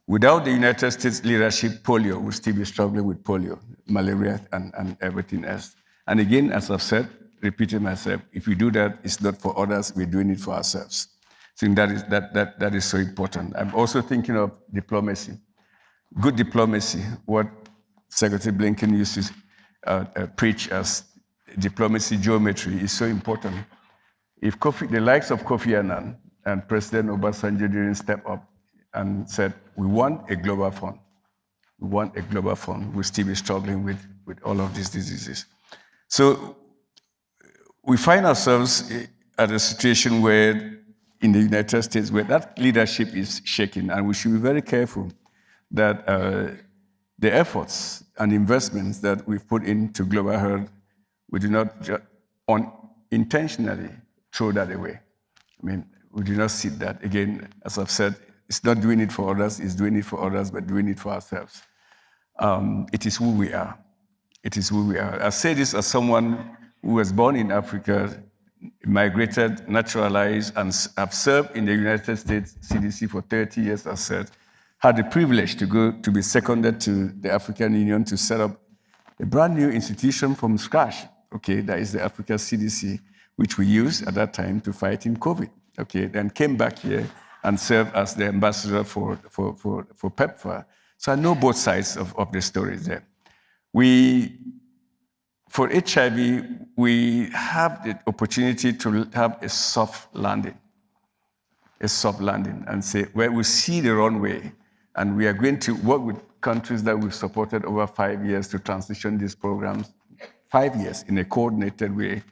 Without the United States leadership, polio will still be struggling with polio, malaria, and everything else. And again, as I've said, repeating myself, if we do that, it's not for others, we're doing it for ourselves. I think that is so important. I'm also thinking of diplomacy. Good diplomacy, what Secretary Blinken used to preach as diplomacy geometry, is so important. If the likes of Kofi Annan and President Obasanjo didn't step up and said, we want a global fund, we'll still be struggling with all of these diseases. So we find ourselves at a situation where, in the United States, where that leadership is shaking, and we should be very careful that the efforts and investments that we've put into global health, we do not intentionally throw that away. I mean, we do not see that. Again, as I've said, it's not doing it for others, it's doing it for others, but doing it for ourselves. It is who we are. It is who we are. I say this as someone who was born in Africa, migrated, naturalized, and have served in the United States CDC for 30 years, as said, had the privilege to be seconded to the African Union to set up a brand new institution from scratch. Okay, that is the Africa CDC, which we used at that time to fight in COVID. Okay, then came back here and served as the ambassador for PEPFAR. So I know both sides of the story there. For HIV, we have the opportunity to have a soft landing, and say, well, we see the runway, and we are going to work with countries that we've supported over 5 years to transition these programs, 5 years in a coordinated way,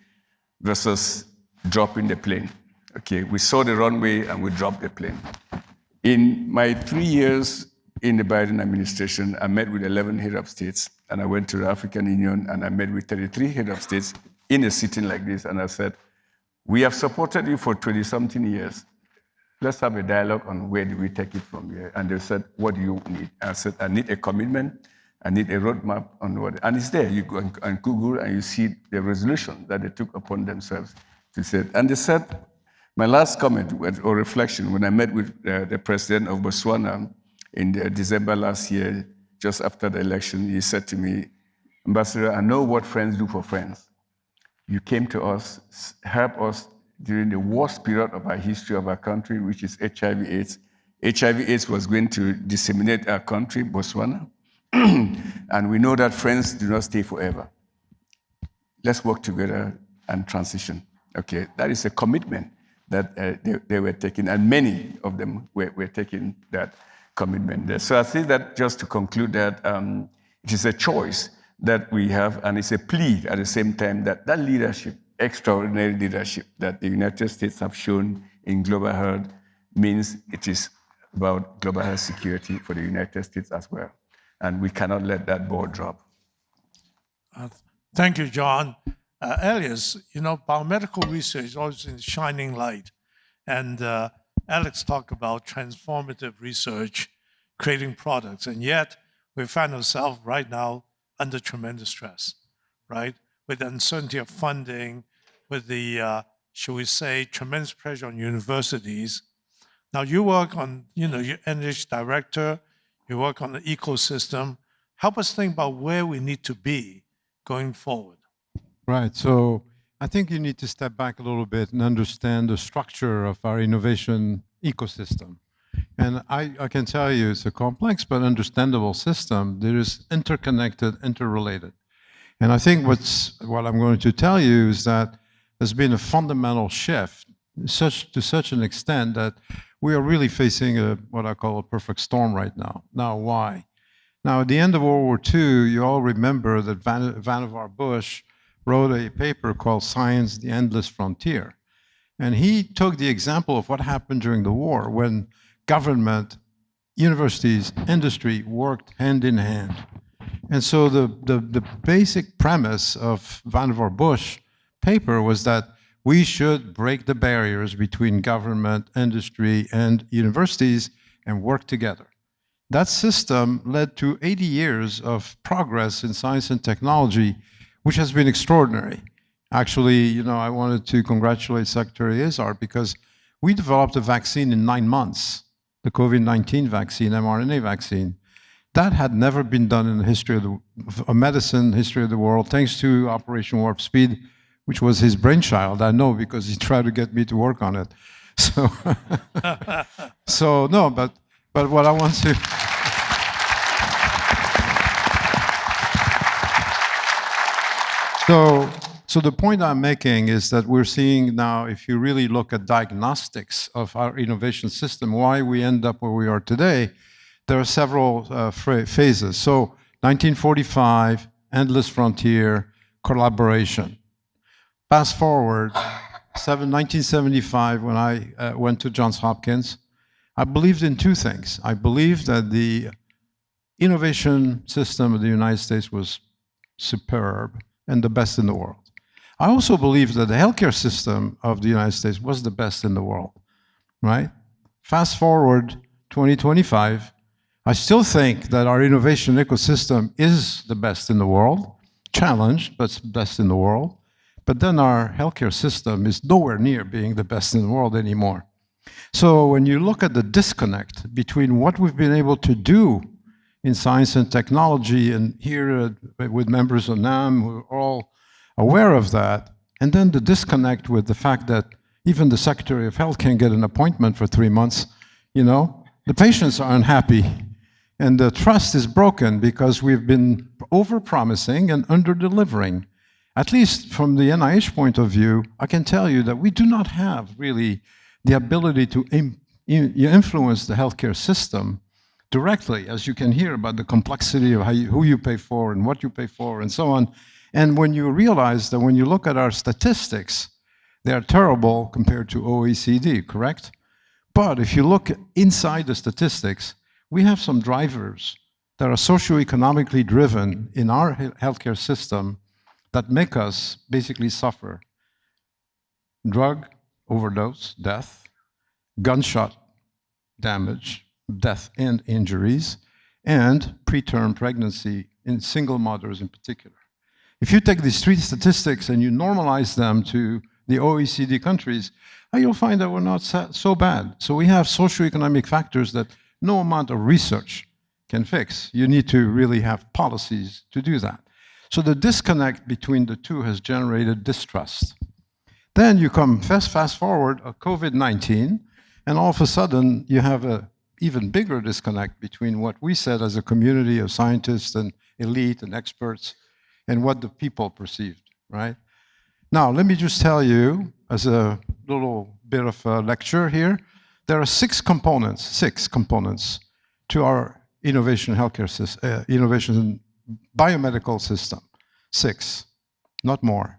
versus dropping the plane. Okay, we saw the runway and we dropped the plane. In my 3 years in the Biden administration, I met with 11 head of states, and I went to the African Union and I met with 33 head of states in a sitting like this, and I said, we have supported you for 20-something years. Let's have a dialogue on where do we take it from here. And they said, what do you need? I said, I need a commitment, I need a roadmap on what, and it's there. You go on Google and you see the resolution that they took upon themselves to say. And they said, my last comment or reflection, when I met with the president of Botswana in December last year, just after the election, he said to me, Ambassador, I know what friends do for friends. You came to us, help us during the worst period of our history of our country, which is HIV/AIDS. HIV/AIDS was going to disseminate our country, Botswana, and we know that friends do not stay forever. Let's work together and transition. Okay, that is a commitment that they were taking, and many of them were taking that commitment there. So I think that just to conclude that it is a choice that we have, and it's a plea at the same time that that leadership, extraordinary leadership that the United States have shown in global health means it is about global health security for the United States as well. And we cannot let that ball drop. Thank you, John. Elias, biomedical research is always in shining light. And Alex talked about transformative research, creating products. And yet, we find ourselves right now under tremendous stress, right? With the uncertainty of funding, with the, shall we say, tremendous pressure on universities. Now, you work on, you're NIH director, you work on the ecosystem. Help us think about where we need to be going forward. Right. So I think you need to step back a little bit and understand the structure of our innovation ecosystem. And I can tell you it's a complex but understandable system that is interconnected, interrelated. And I think what I'm going to tell you is that there's been a fundamental shift to such an extent that we are really facing what I call a perfect storm right now. Now, why? Now, at the end of World War II, you all remember that Vannevar Bush wrote a paper called Science, the Endless Frontier. And he took the example of what happened during the war when government, universities, industry worked hand in hand. And so the basic premise of Vannevar Bush paper was that we should break the barriers between government, industry, and universities and work together. That system led to 80 years of progress in science and technology, which has been extraordinary. Actually, I wanted to congratulate Secretary Azar because we developed a vaccine in 9 months, the COVID-19 vaccine, mRNA vaccine. That had never been done in the history of medicine, history of the world, thanks to Operation Warp Speed, which was his brainchild. I know because he tried to get me to work on it. So, no, but what I want to... So the point I'm making is that we're seeing now, if you really look at diagnostics of our innovation system, why we end up where we are today, there are several phases. So 1945, endless frontier, collaboration. Fast forward, 1975, when I went to Johns Hopkins, I believed in two things. I believed that the innovation system of the United States was superb and the best in the world. I also believed that the healthcare system of the United States was the best in the world, right? Fast forward 2025, I still think that our innovation ecosystem is the best in the world, challenged, but best in the world. But then our healthcare system is nowhere near being the best in the world anymore. So when you look at the disconnect between what we've been able to do in science and technology, and here with members of NAM who are all aware of that, and then the disconnect with the fact that even the Secretary of Health can't get an appointment for 3 months, the patients are unhappy. And the trust is broken because we've been over-promising and under-delivering. At least from the NIH point of view, I can tell you that we do not have really the ability to influence the healthcare system directly, as you can hear about the complexity of who you pay for and what you pay for and so on. And when you realize that when you look at our statistics, they are terrible compared to OECD, correct? But if you look inside the statistics, we have some drivers that are socioeconomically driven in our healthcare system that make us basically suffer. Drug overdose, death, gunshot damage, death and injuries, and preterm pregnancy in single mothers in particular. If you take these three statistics and you normalize them to the OECD countries, you'll find that we're not so bad. So we have socioeconomic factors that no amount of research can fix. You need to really have policies to do that. So the disconnect between the two has generated distrust. Then you come fast forward, COVID-19, and all of a sudden you have an even bigger disconnect between what we said as a community of scientists and elite and experts and what the people perceived, right? Now, let me just tell you, as a little bit of a lecture here, there are six components to our innovation healthcare system, innovation biomedical system. 6, not more.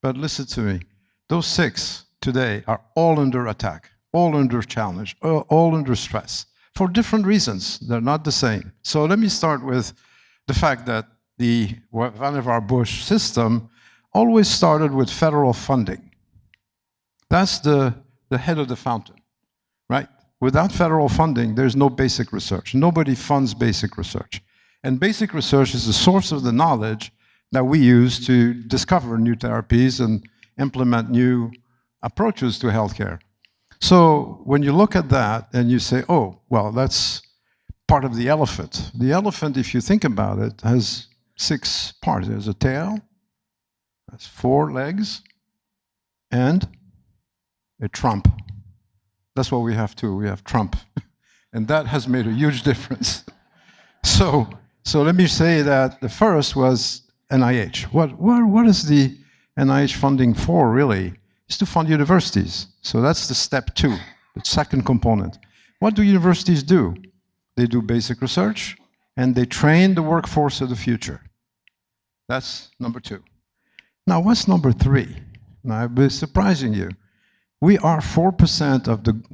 But listen to me. Those 6 today are all under attack, all under challenge, all under stress for different reasons. They're not the same. So let me start with the fact that the Vannevar Bush system always started with federal funding. That's the head of the fountain, right? Without federal funding, there's no basic research. Nobody funds basic research. And basic research is the source of the knowledge that we use to discover new therapies and implement new approaches to healthcare. So when you look at that and you say, oh, well, that's part of the elephant. The elephant, if you think about it, has 6 parts. There's a tail, has 4 legs, and a trunk. That's what we have too. We have Trump. And that has made a huge difference. So let me say that the first was NIH. What is the NIH funding for, really? It's to fund universities. So that's the step 2, the second component. What do universities do? They do basic research, and they train the workforce of the future. That's number 2. Now, what's number 3? Now, I'll be surprising you. We are 4%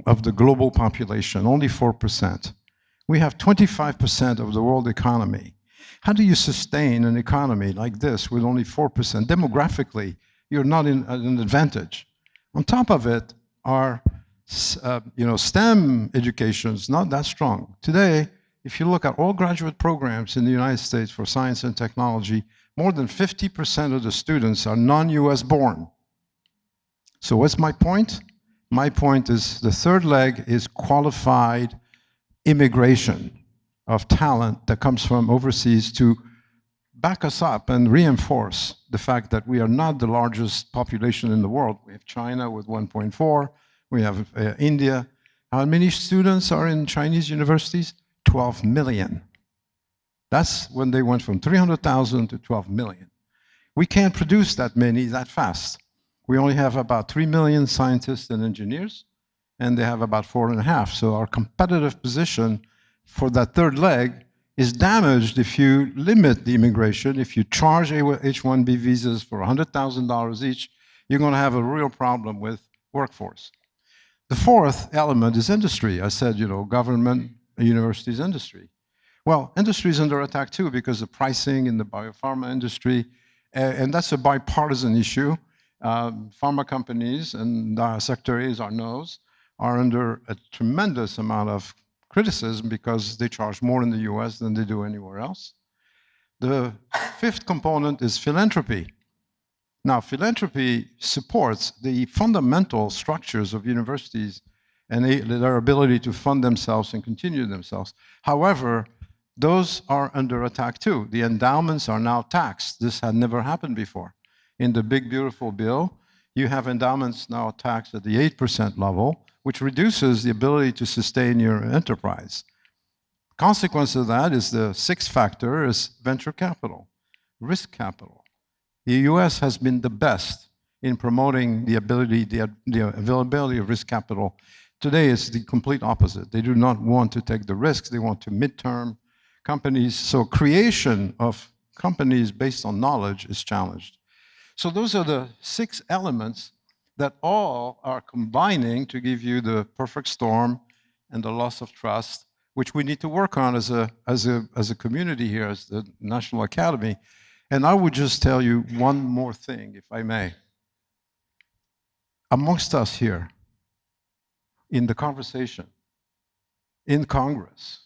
of the global population, only 4%. We have 25% of the world economy. How do you sustain an economy like this with only 4%? Demographically, you're not in an advantage. On top of it, our STEM education is not that strong. Today, if you look at all graduate programs in the United States for science and technology, more than 50% of the students are non-US born. So what's my point? My point is the third leg is qualified immigration of talent that comes from overseas to back us up and reinforce the fact that we are not the largest population in the world. We have China with 1.4, we have India. How many students are in Chinese universities? 12 million. That's when they went from 300,000 to 12 million. We can't produce that many that fast. We only have about 3 million scientists and engineers, and they have about 4.5. So our competitive position for that third leg is damaged if you limit the immigration. If you charge H-1B visas for $100,000 each, you're going to have a real problem with workforce. The fourth element is industry. I said, government, universities, industry. Well, industry is under attack too because of pricing in the biopharma industry, and that's a bipartisan issue. Pharma companies, and Sector A is our nose, are under a tremendous amount of criticism because they charge more in the US than they do anywhere else. The fifth component is philanthropy. Now, philanthropy supports the fundamental structures of universities and their ability to fund themselves and continue themselves. However, those are under attack too. The endowments are now taxed. This had never happened before. In the big, beautiful bill, you have endowments now taxed at the 8% level, which reduces the ability to sustain your enterprise. Consequence of that is the sixth factor is venture capital, risk capital. The US has been the best in promoting the availability of risk capital. Today it's the complete opposite. They do not want to take the risks. They want to midterm companies. So creation of companies based on knowledge is challenged. So those are the 6 elements that all are combining to give you the perfect storm and the loss of trust, which we need to work on as a community here, as the National Academy. And I would just tell you one more thing, if I may. Amongst us here, in the conversation, in Congress,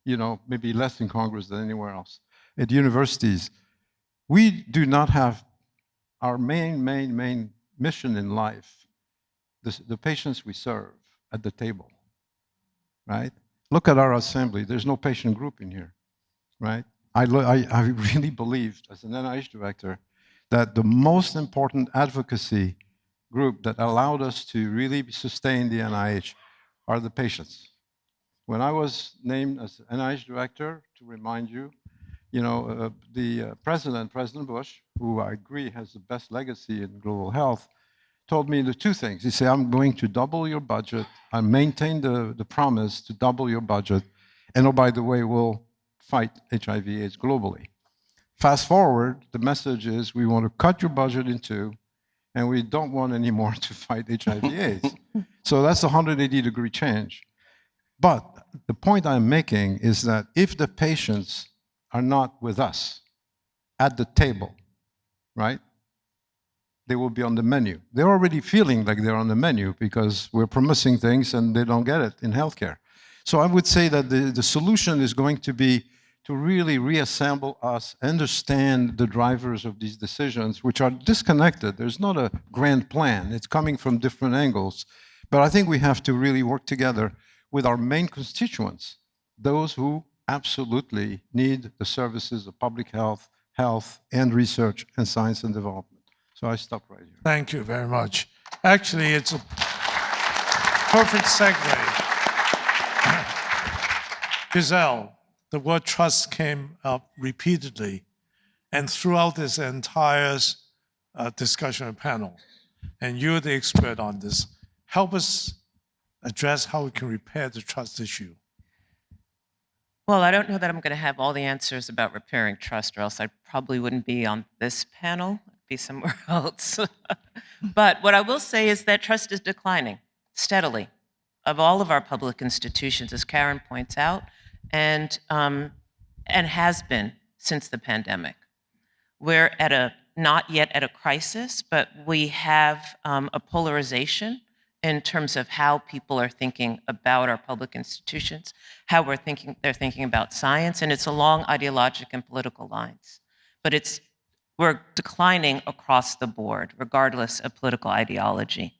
maybe less in Congress than anywhere else, at universities, we do not have our main mission in life, the patients we serve at the table, right? Look at our assembly. There's no patient group in here, right? I really believed, as an NIH director, that the most important advocacy group that allowed us to really sustain the NIH are the patients. When I was named as NIH director, to remind you, the President Bush, who I agree has the best legacy in global health, told me the 2 things. He said, I'm going to double your budget. I maintain the promise to double your budget. And oh, by the way, we'll fight HIV/AIDS globally. Fast forward, the message is we want to cut your budget in 2, and we don't want any more to fight HIV/AIDS. So that's a 180-degree change. But the point I'm making is that if the patients are not with us at the table, right? They will be on the menu. They're already feeling like they're on the menu because we're promising things and they don't get it in healthcare. So I would say that the solution is going to be to really reassemble us, understand the drivers of these decisions, which are disconnected. There's not a grand plan. It's coming from different angles. But I think we have to really work together with our main constituents, those who absolutely need the services of public health, and research, and science and development. So I stop right here. Thank you very much. Actually, it's a perfect segue. Giselle, the word trust came up repeatedly and throughout this entire discussion panel. And you're the expert on this. Help us address how we can repair the trust issue. Well, I don't know that I'm going to have all the answers about repairing trust, or else I probably wouldn't be on this panel. I'd be somewhere else. But what I will say is that trust is declining steadily of all of our public institutions, as Karen points out, and has been since the pandemic. We're at a not yet at a crisis, but we have a polarization in terms of how people are thinking about our public institutions, how they're thinking about science, and it's along ideologic and political lines. But we're declining across the board, regardless of political ideology.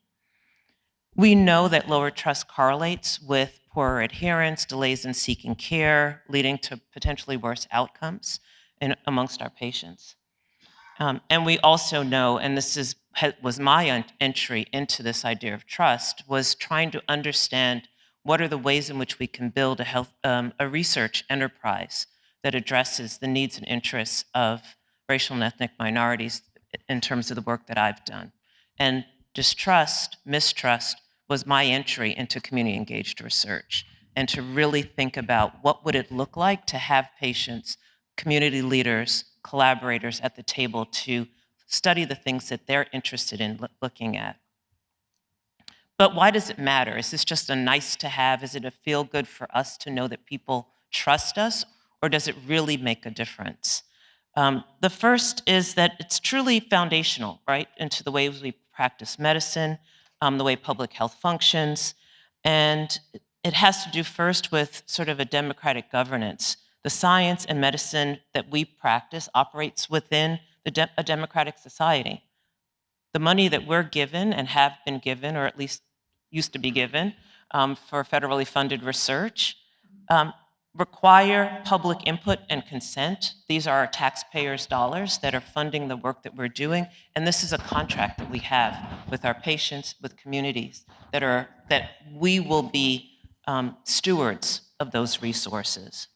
We know that lower trust correlates with poorer adherence, delays in seeking care, leading to potentially worse outcomes amongst our patients. And we also know, and this was my entry into this idea of trust, was trying to understand what are the ways in which we can build a research enterprise that addresses the needs and interests of racial and ethnic minorities in terms of the work that I've done. And distrust, mistrust, was my entry into community engaged research, and to really think about what would it look like to have patients, community leaders, collaborators at the table to study the things that they're interested in looking at. But why does it matter? Is this just a nice to have? Is it a feel good for us to know that people trust us, or does it really make a difference? The first is that it's truly foundational, right, into the ways we practice medicine, the way public health functions, and it has to do first with sort of a democratic governance. The science and medicine that we practice operates within a democratic society. The money that we're given and have been given, or at least used to be given, for federally funded research, require public input and consent. These are our taxpayers' dollars that are funding the work that we're doing, and this is a contract that we have with our patients, with communities, that we will be stewards of those resources.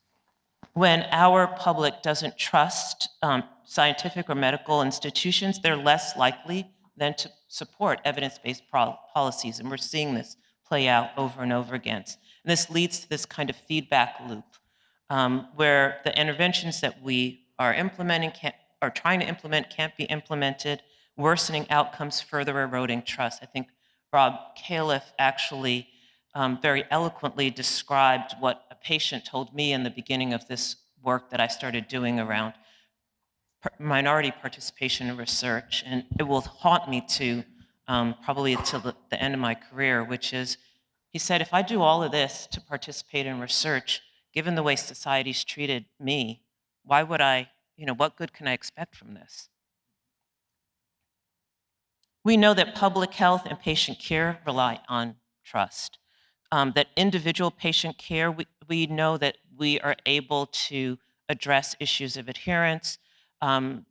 When our public doesn't trust scientific or medical institutions, they're less likely than to support evidence-based policies, and we're seeing this play out over and over again. And this leads to this kind of feedback loop where the interventions that we are trying to implement can't be implemented, worsening outcomes, further eroding trust. I think Rob Califf actually very eloquently described what a patient told me in the beginning of this work that I started doing around minority participation in research, and it will haunt me to probably until the end of my career, which is, he said, if I do all of this to participate in research, given the way society's treated me, why would what good can I expect from this? We know that public health and patient care rely on trust. That individual patient care, we know that we are able to address issues of adherence,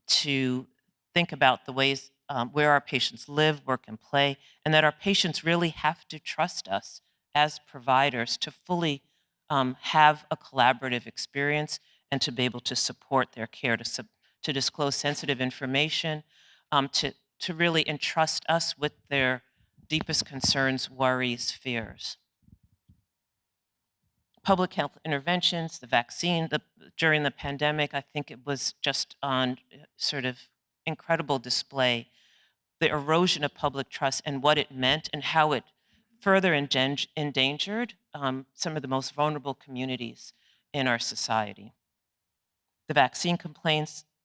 to think about the ways where our patients live, work, and play, and that our patients really have to trust us as providers to fully have a collaborative experience and to be able to support their care, to disclose sensitive information, to really entrust us with their deepest concerns, worries, fears. Public health interventions, the vaccine, during the pandemic, I think it was just on sort of incredible display, the erosion of public trust and what it meant and how it further endangered some of the most vulnerable communities in our society. The vaccine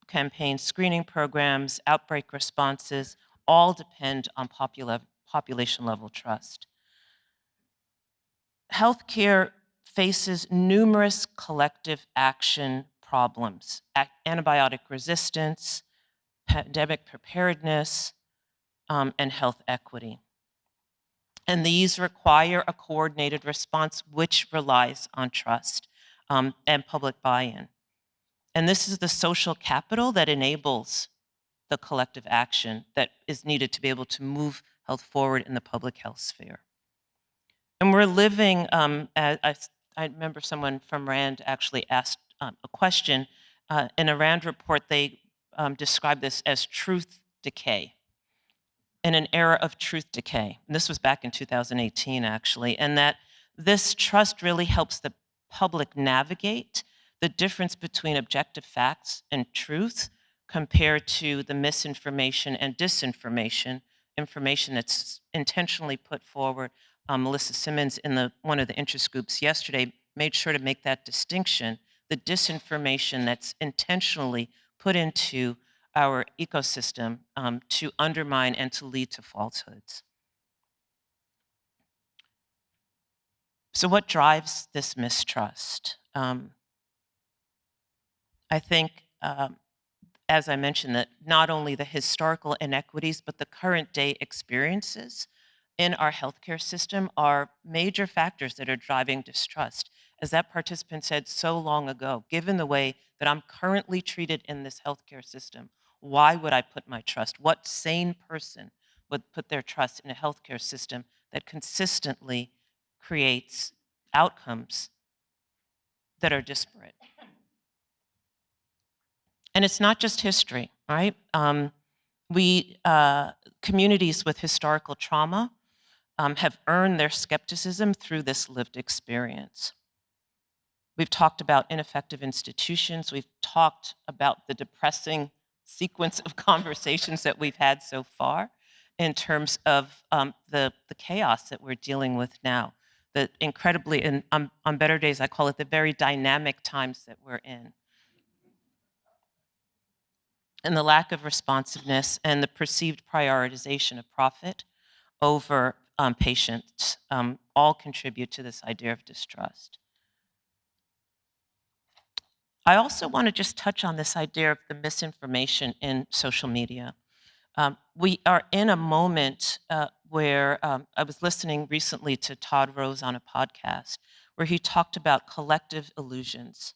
campaigns, screening programs, outbreak responses, all depend on population level trust. Healthcare faces numerous collective action problems: antibiotic resistance, pandemic preparedness, and health equity. And these require a coordinated response which relies on trust and public buy-in. And this is the social capital that enables the collective action that is needed to be able to move health forward in the public health sphere. And we're living, I remember someone from RAND actually asked a question. In a RAND report, they described this as truth decay, in an era of truth decay. And this was back in 2018, actually, and that this trust really helps the public navigate the difference between objective facts and truth compared to the misinformation and disinformation, information that's intentionally put forward. Melissa Simmons in one of the interest groups yesterday made sure to make that distinction, the disinformation that's intentionally put into our ecosystem to undermine and to lead to falsehoods. So what drives this mistrust? I think, as I mentioned, that not only the historical inequities, but the current day experiences in our healthcare system are major factors that are driving distrust. As that participant said so long ago, given the way that I'm currently treated in this healthcare system, why would I put my trust? What sane person would put their trust in a healthcare system that consistently creates outcomes that are disparate? And it's not just history, right? Communities with historical trauma have earned their skepticism through this lived experience. We've talked about ineffective institutions. We've talked about the depressing sequence of conversations that we've had so far in terms of the chaos that we're dealing with now. The incredibly, and on better days, I call it the very dynamic times that we're in. And the lack of responsiveness and the perceived prioritization of profit over patients all contribute to this idea of distrust. I also want to just touch on this idea of the misinformation in social media. We are in a moment where I was listening recently to Todd Rose on a podcast where he talked about collective illusions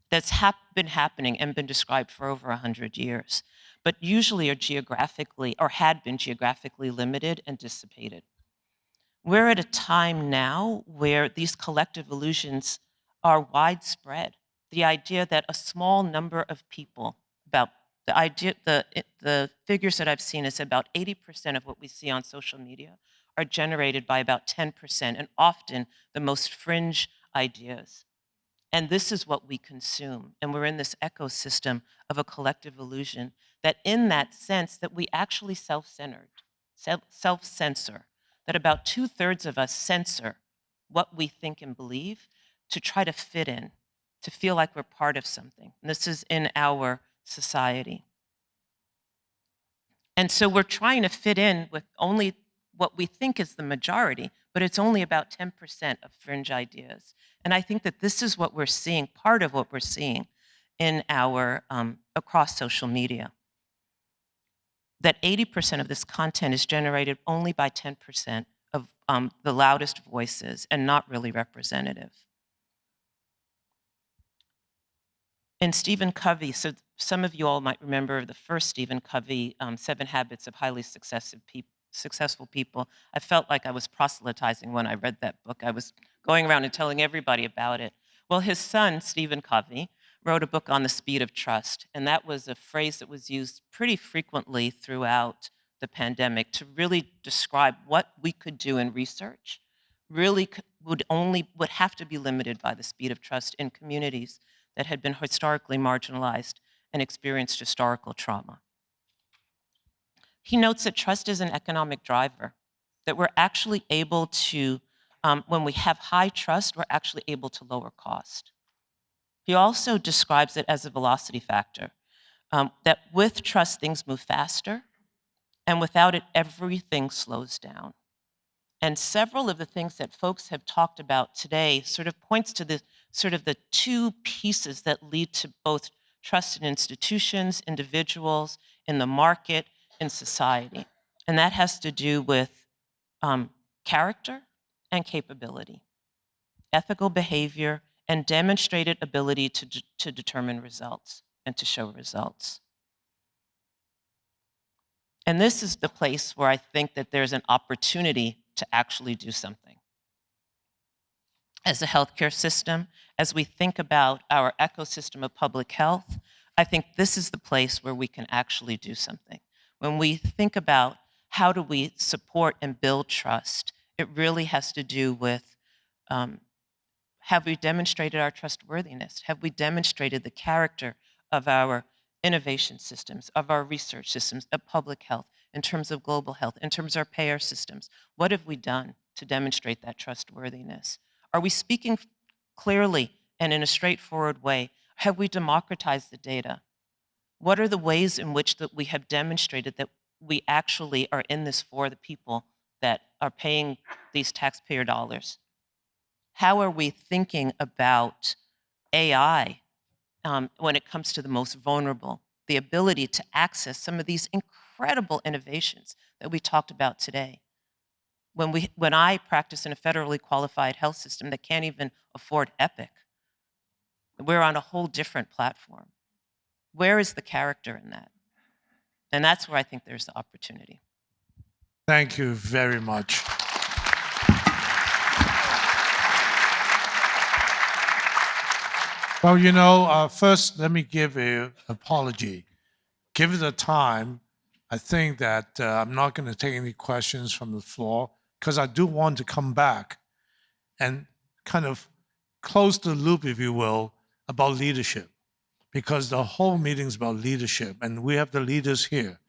that's been happening and been described for over 100 years, but usually are geographically or had been geographically limited and dissipated. We're at a time now where these collective illusions are widespread. The idea that a small number of people, the figures that I've seen is about 80% of what we see on social media are generated by about 10%, and often the most fringe ideas. And this is what we consume. And we're in this ecosystem of a collective illusion that in that sense that we actually self-censor, that about 2/3 of us censor what we think and believe to try to fit in, to feel like we're part of something. And this is in our society. And so we're trying to fit in with only what we think is the majority, but it's only about 10% of fringe ideas. And I think that this is what we're seeing, part of what we're seeing in our, across social media. That 80% of this content is generated only by 10% of the loudest voices and not really representative. And Stephen Covey, so some of you all might remember the first Stephen Covey, 7 Habits of Highly Successful People. I felt like I was proselytizing when I read that book. I was going around and telling everybody about it. Well, his son, Stephen Covey, wrote a book on the speed of trust. And that was a phrase that was used pretty frequently throughout the pandemic to really describe what we could do in research, really would have to be limited by the speed of trust in communities that had been historically marginalized and experienced historical trauma. He notes that trust is an economic driver, that we're actually able to, when we have high trust, we're actually able to lower cost. He also describes it as a velocity factor, that with trust, things move faster, and without it, everything slows down. And several of the things that folks have talked about today sort of points to the sort of the two pieces that lead to both trust in institutions, individuals, in the market, in society. And that has to do with character and capability, ethical behavior, and demonstrated ability to determine results and to show results. And this is the place where I think that there's an opportunity to actually do something. As a healthcare system, as we think about our ecosystem of public health, I think this is the place where we can actually do something. When we think about how do we support and build trust, it really has to do with have we demonstrated our trustworthiness? Have we demonstrated the character of our innovation systems, of our research systems, of public health, in terms of global health, in terms of our payer systems? What have we done to demonstrate that trustworthiness? Are we speaking clearly and in a straightforward way? Have we democratized the data? What are the ways in which that we have demonstrated that we actually are in this for the people that are paying these taxpayer dollars? How are we thinking about AI when it comes to the most vulnerable, the ability to access some of these incredible innovations that we talked about today? When I practice in a federally qualified health system that can't even afford Epic, we're on a whole different platform. Where is the character in that? And that's where I think there's the opportunity. Thank you very much. Well, first, let me give an apology. Given the time, I think that I'm not going to take any questions from the floor because I do want to come back and kind of close the loop, if you will, about leadership, because the whole meeting is about leadership, and we have the leaders here.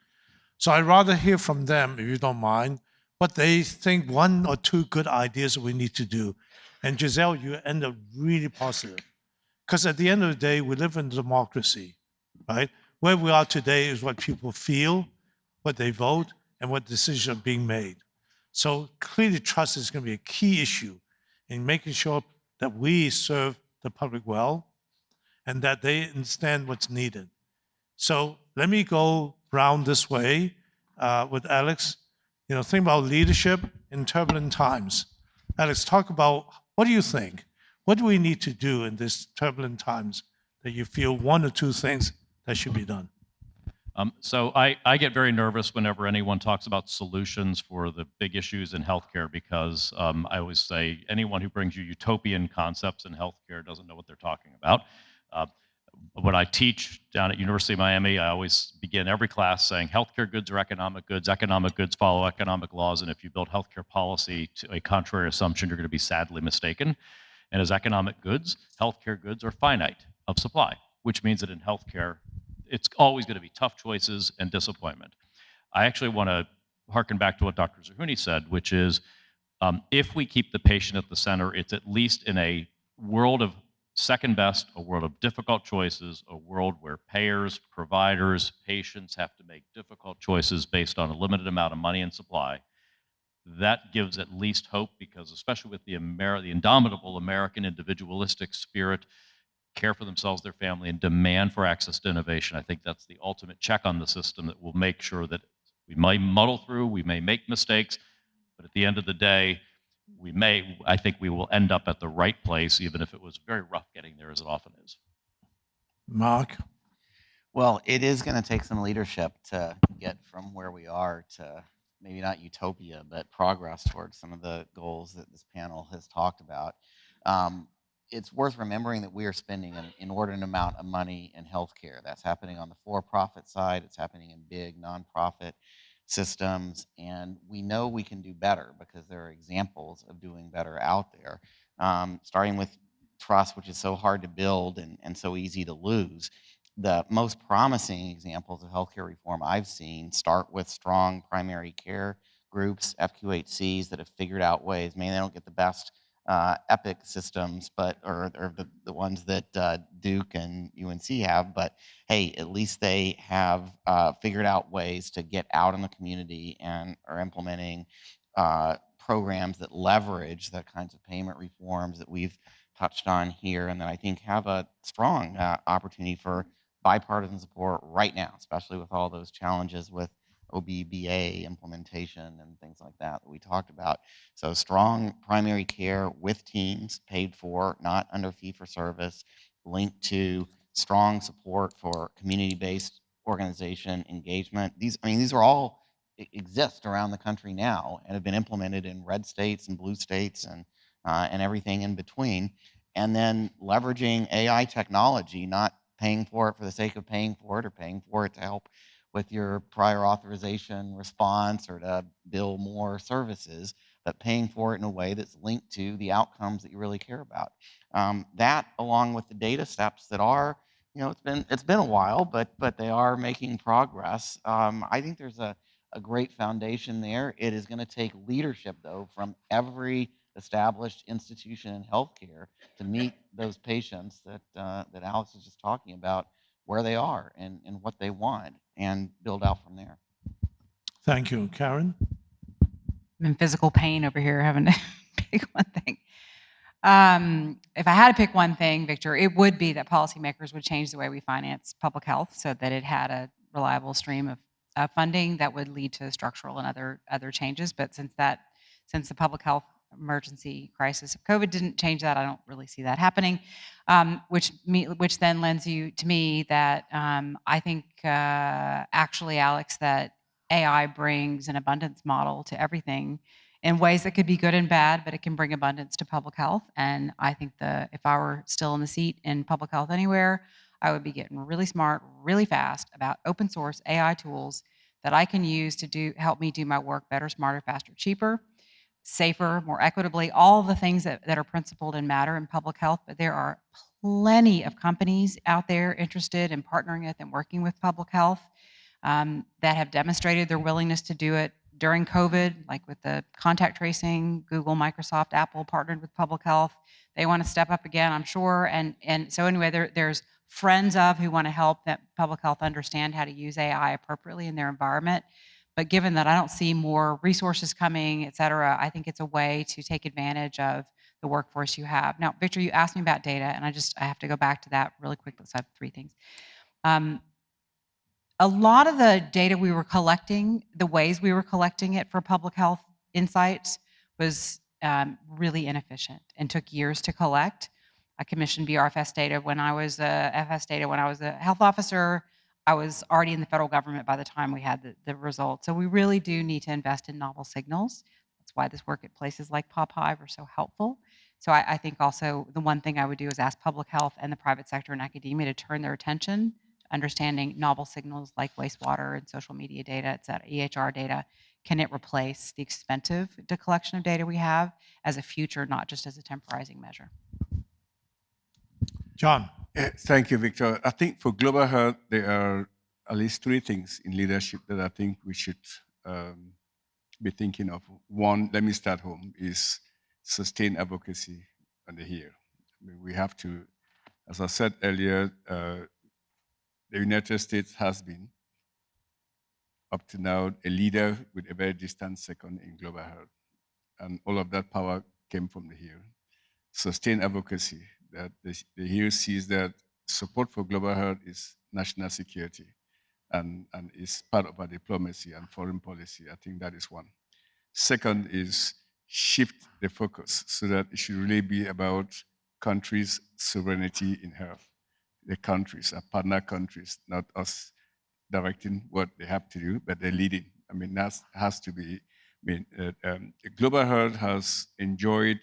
So I'd rather hear from them, if you don't mind, what they think one or two good ideas that we need to do. And Giselle, you end up really positive. Because at the end of the day, we live in a democracy, right? Where we are today is what people feel, what they vote, and what decisions are being made. So clearly trust is going to be a key issue in making sure that we serve the public well and that they understand what's needed. So let me go round this way with Alex. Think about leadership in turbulent times. Alex, talk about what do you think? What do we need to do in these turbulent times that you feel one or two things that should be done? So I get very nervous whenever anyone talks about solutions for the big issues in healthcare because I always say anyone who brings you utopian concepts in healthcare doesn't know what they're talking about. When I teach down at University of Miami, I always begin every class saying healthcare goods are economic goods follow economic laws, and if you build healthcare policy to a contrary assumption, you're going to be sadly mistaken. And as economic goods, healthcare goods are finite of supply, which means that in healthcare, it's always going to be tough choices and disappointment. I actually want to harken back to what Dr. Zerhouni said, which is if we keep the patient at the center, it's at least in a world of second best, a world of difficult choices, a world where payers, providers, patients have to make difficult choices based on a limited amount of money and supply. That gives at least hope because especially with the indomitable American individualistic spirit, care for themselves, their family, and demand for access to innovation. I think that's the ultimate check on the system that will make sure that we may muddle through, we may make mistakes, but at the end of the day, I think we will end up at the right place, even if it was very rough getting there, as it often is. Mark? Well, it is going to take some leadership to get from where we are to maybe not utopia, but progress towards some of the goals that this panel has talked about. It's worth remembering that we are spending an inordinate amount of money in healthcare. That's happening on the for-profit side. It's happening in big nonprofit systems, and we know we can do better because there are examples of doing better out there, starting with trust, which is so hard to build and so easy to lose. The most promising examples of healthcare reform I've seen start with strong primary care groups, FQHCs, that have figured out ways. Maybe they don't get the best Epic systems, or the ones that Duke and UNC have, but hey, at least they have figured out ways to get out in the community and are implementing programs that leverage the kinds of payment reforms that we've touched on here, and that I think have a strong opportunity for bipartisan support right now, especially with all those challenges with OBBA implementation and things like that we talked about. So strong primary care with teams paid for, not under fee-for-service, linked to strong support for community-based organization engagement. These are all exist around the country now and have been implemented in red states and blue states and everything in between. And then leveraging AI technology, not paying for it for the sake of paying for it or paying for it to help with your prior authorization response or to bill more services, but paying for it in a way that's linked to the outcomes that you really care about. That, along with the data steps that are, it's been a while, but they are making progress. I think there's a great foundation there. It is going to take leadership, though, from every established institution in healthcare to meet those patients that Alex was just talking about where they are and what they want and build out from there. Thank you. Karen? I'm in physical pain over here having to pick one thing. If I had to pick one thing, Victor, it would be that policymakers would change the way we finance public health so that it had a reliable stream of funding that would lead to structural and other changes. But since the public health emergency crisis of COVID didn't change that, I don't really see that happening. Which then lends you to me that I think actually, Alex, that AI brings an abundance model to everything in ways that could be good and bad, but it can bring abundance to public health. And I think if I were still in the seat in public health anywhere, I would be getting really smart, really fast about open source AI tools that I can use to help me do my work better, smarter, faster, cheaper, safer, more equitably, all the things that are principled and matter in public health. But there are plenty of companies out there interested in partnering with and working with public health that have demonstrated their willingness to do it during COVID, like with the contact tracing. Google, Microsoft, Apple partnered with public health. They want to step up again, I'm sure. And so anyway, there's friends of who want to help that public health understand how to use AI appropriately in their environment. But given that I don't see more resources coming, et cetera, I think it's a way to take advantage of the workforce you have. Now, Victor, you asked me about data, and I have to go back to that really quickly. So I have three things. A lot of the data we were collecting, the ways we were collecting it for public health insights was really inefficient and took years to collect. I commissioned BRFS data when I was FS data when I was a health officer. I was already in the federal government by the time we had the results. So we really do need to invest in novel signals. That's why this work at places like PopHive are so helpful. So I think also the one thing I would do is ask public health and the private sector and academia to turn their attention understanding novel signals like wastewater and social media data, et cetera, EHR data. Can it replace the expensive collection of data we have as a future, not just as a temporizing measure? John? Thank you, Victor. I think for global health, there are at least three things in leadership that I think we should be thinking of. One, let me start home, is sustained advocacy on the here. I mean, we have to, as I said earlier, the United States has been, up to now, a leader with a very distant second in global health. And all of that power came from the here. Sustained advocacy, that the here sees that support for global health is national security and is part of our diplomacy and foreign policy. I think that is one. Second is shift the focus so that it should really be about countries' sovereignty in health. The countries, our partner countries, not us directing what they have to do, but they're leading. I mean, that has to be, global health has enjoyed,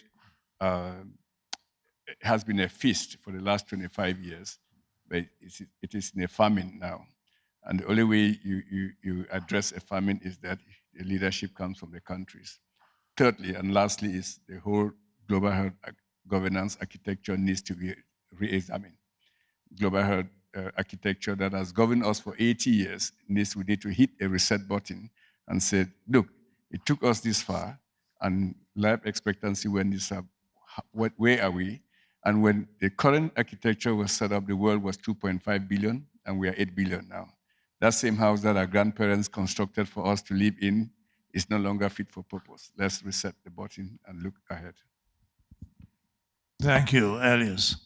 has been a feast for the last 25 years, but it is in a famine now. And the only way you address a famine is that the leadership comes from the countries. Thirdly, and lastly, is the whole global health governance architecture needs to be re-examined. Global health architecture that has governed us for 80 years we need to hit a reset button and say, look, it took us this far, and life expectancy went this up. Where are we? And when the current architecture was set up, the world was 2.5 billion, and we are 8 billion now. That same house that our grandparents constructed for us to live in is no longer fit for purpose. Let's reset the button and look ahead. Thank you, Elias.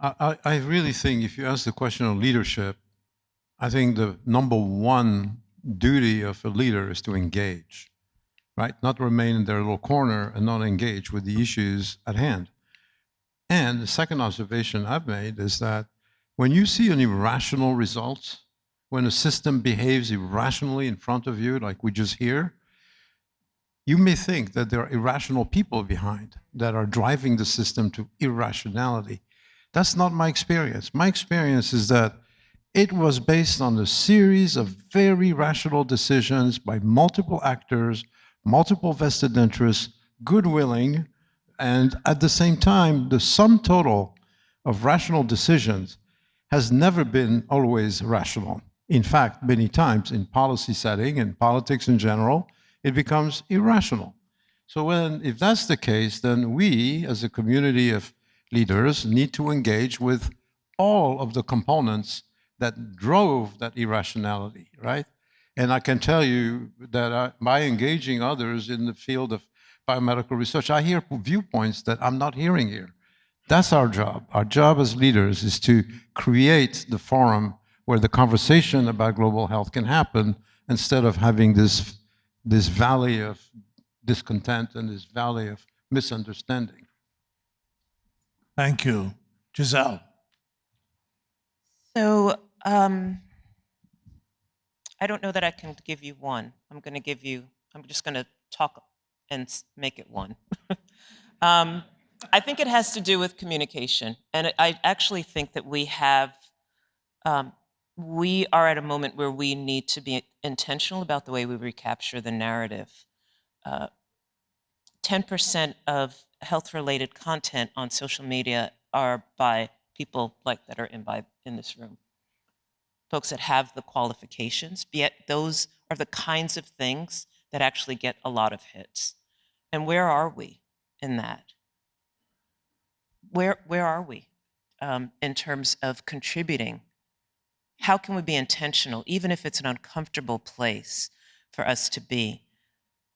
I really think if you ask the question of leadership, I think the number one duty of a leader is to engage, right? Not remain in their little corner and not engage with the issues at hand. And the second observation I've made is that when you see an irrational result, when a system behaves irrationally in front of you, like we just hear, you may think that there are irrational people behind that are driving the system to irrationality. That's not my experience. My experience is that it was based on a series of very rational decisions by multiple actors, multiple vested interests, good-willing, and at the same time, the sum total of rational decisions has never been always rational. In fact, many times in policy setting and politics in general, it becomes irrational. So if that's the case, then we, as a community of leaders, need to engage with all of the components that drove that irrationality, right? And I can tell you that by engaging others in the field of biomedical research, I hear viewpoints that I'm not hearing here. That's our job. Our job as leaders is to create the forum where the conversation about global health can happen instead of having this valley of discontent and this valley of misunderstanding. Thank you. Giselle. So I don't know that I can give you one. I'm just going to talk and make it one. I think it has to do with communication. And I actually think that we are at a moment where we need to be intentional about the way we recapture the narrative. 10% of health-related content on social media are by people that are in this room. Folks that have the qualifications, yet those are the kinds of things that actually get a lot of hits. And where are we in that? Where are we in terms of contributing? How can we be intentional, even if it's an uncomfortable place for us to be?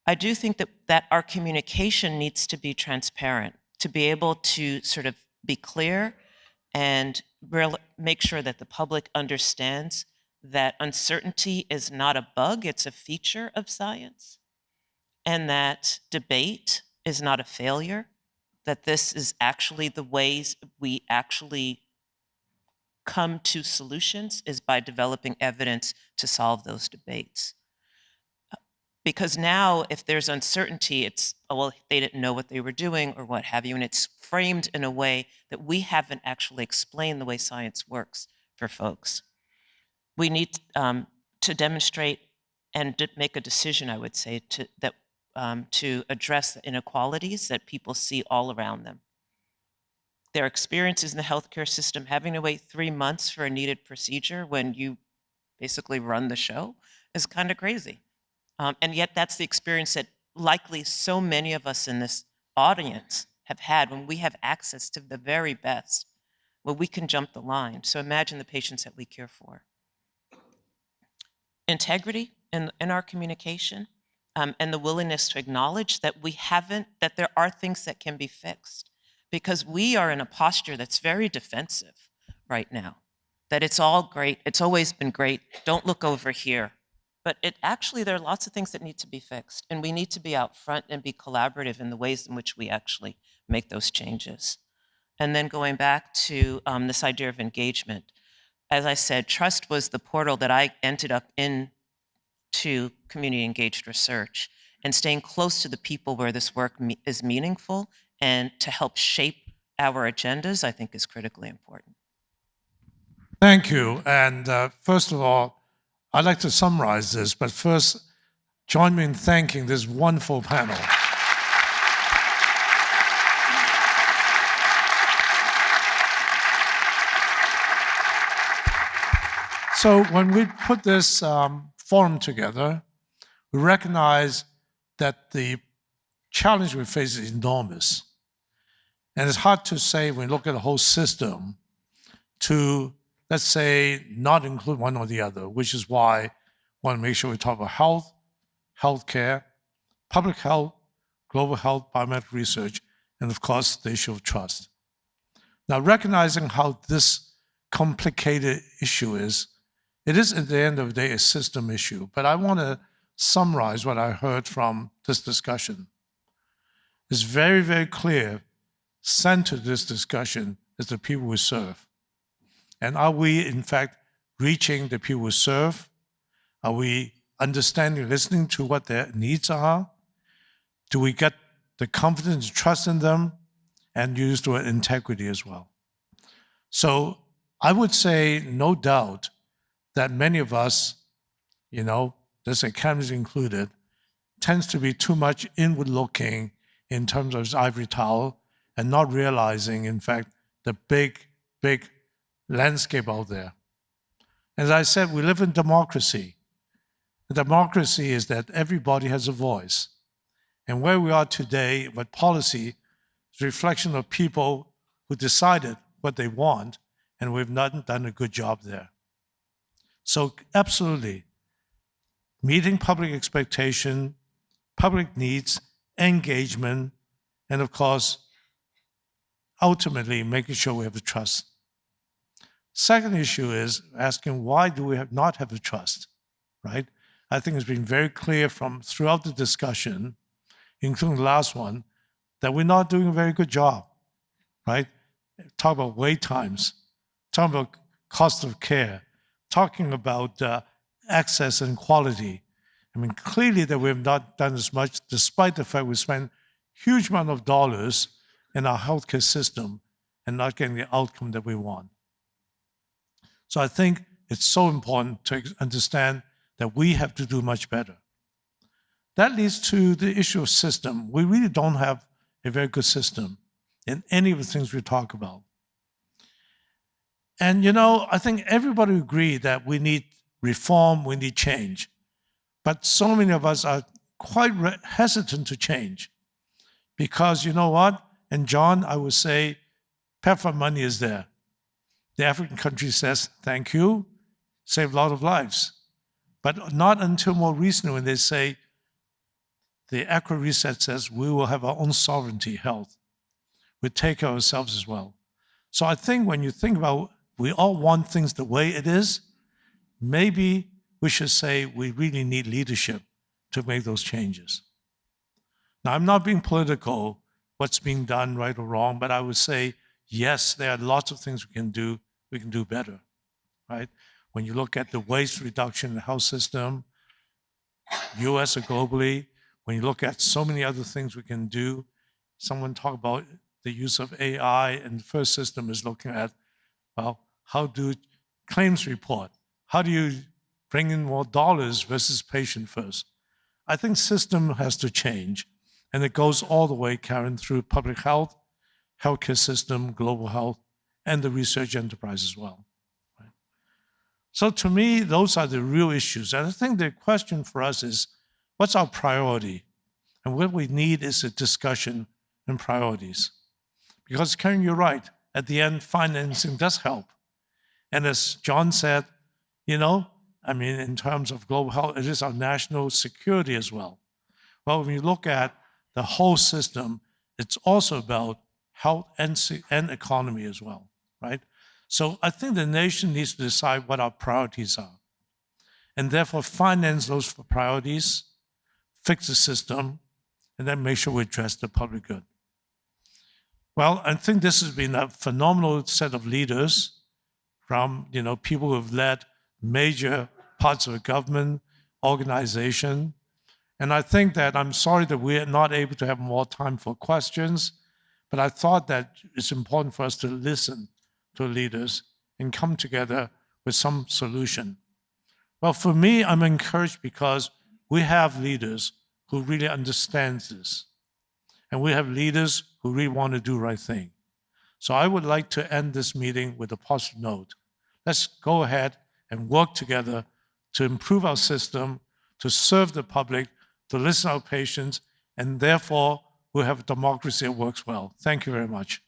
I do think that our communication needs to be transparent, to be able to sort of be clear and make sure that the public understands that uncertainty is not a bug, it's a feature of science, and that debate is not a failure, that this is actually the ways we actually come to solutions is by developing evidence to solve those debates. Because now, if there's uncertainty, it's, oh, well, they didn't know what they were doing or what have you, and it's framed in a way that we haven't actually explained the way science works for folks. We need to demonstrate and make a decision, I would say, to address the inequalities that people see all around them. Their experiences in the healthcare system, having to wait 3 months for a needed procedure when you basically run the show, is kind of crazy. And yet that's the experience that likely so many of us in this audience have had when we have access to the very best, where we can jump the line. So imagine the patients that we care for. Integrity in our communication, and the willingness to acknowledge that that there are things that can be fixed, because we are in a posture that's very defensive right now, that it's all great, it's always been great, don't look over here. But there are lots of things that need to be fixed, and we need to be out front and be collaborative in the ways in which we actually make those changes. And then going back to this idea of engagement, as I said, trust was the portal that I ended up in to community-engaged research, and staying close to the people where this work is meaningful and to help shape our agendas, I think is critically important. Thank you. And first of all, I'd like to summarize this, but first, join me in thanking this wonderful panel. So when we put this forum together, we recognize that the challenge we face is enormous. And it's hard to say when we look at the whole system to, let's say, not include one or the other, which is why I want to make sure we talk about health, healthcare, public health, global health, biomedical research, and of course, the issue of trust. Now, recognizing how this complicated issue is, it is at the end of the day a system issue, but I want to summarize what I heard from this discussion. It's very, very clear, centered to this discussion is the people we serve. And are we, in fact, reaching the people we serve? Are we understanding, listening to what their needs are? Do we get the confidence and trust in them? And use the word integrity as well. So I would say, no doubt, that many of us, this academics included, tends to be too much inward-looking in terms of its ivory tower and not realizing, in fact, the big, big landscape out there. As I said, we live in democracy. Democracy is that everybody has a voice. And where we are today with policy is a reflection of people who decided what they want, and we've not done a good job there. So absolutely, meeting public expectation, public needs, engagement, and of course, ultimately making sure we have the trust. Second issue is asking why do we not have the trust, right? I think it's been very clear from throughout the discussion, including the last one, that we're not doing a very good job, right? Talk about wait times, talking about cost of care, talking about access and quality. I mean, clearly that we have not done as much, despite the fact we spend huge amount of dollars in our healthcare system and not getting the outcome that we want. So I think it's so important to understand that we have to do much better. That leads to the issue of system. We really don't have a very good system in any of the things we talk about. And I think everybody agrees that we need reform, we need change. But so many of us are quite hesitant to change because you know what? And John, I would say, PEPFAR money is there. The African country says, thank you, save a lot of lives. But not until more recently when they say, the Accra Reset says, we will have our own sovereignty health. We take care of ourselves as well. So I think when you think about, we all want things the way it is, maybe we should say we really need leadership to make those changes. Now, I'm not being political, what's being done right or wrong, but I would say, yes, there are lots of things we can do better, right? When you look at the waste reduction in the health system, US or globally, when you look at so many other things we can do, someone talked about the use of AI, and the first system is looking at, well, how do claims report? How do you bring in more dollars versus patient first? I think system has to change, and it goes all the way, Karen, through public health, healthcare system, global health, and the research enterprise as well. Right? So to me, those are the real issues. And I think the question for us is, what's our priority? And what we need is a discussion and priorities. Because Karen, you're right. At the end, financing does help. And as John said, in terms of global health, it is our national security as well. Well, when you look at the whole system, it's also about health and economy as well, right? So I think the nation needs to decide what our priorities are, and therefore finance those priorities, fix the system, and then make sure we address the public good. Well, I think this has been a phenomenal set of leaders from people who have led major parts of the government, organization. And I think that I'm sorry that we're not able to have more time for questions, but I thought that it's important for us to listen to leaders and come together with some solution. Well, for me, I'm encouraged because we have leaders who really understand this. And we have leaders who really want to do the right thing. So I would like to end this meeting with a positive note. Let's go ahead and work together to improve our system, to serve the public, to listen to our patients, and therefore we'll have a democracy that works well. Thank you very much.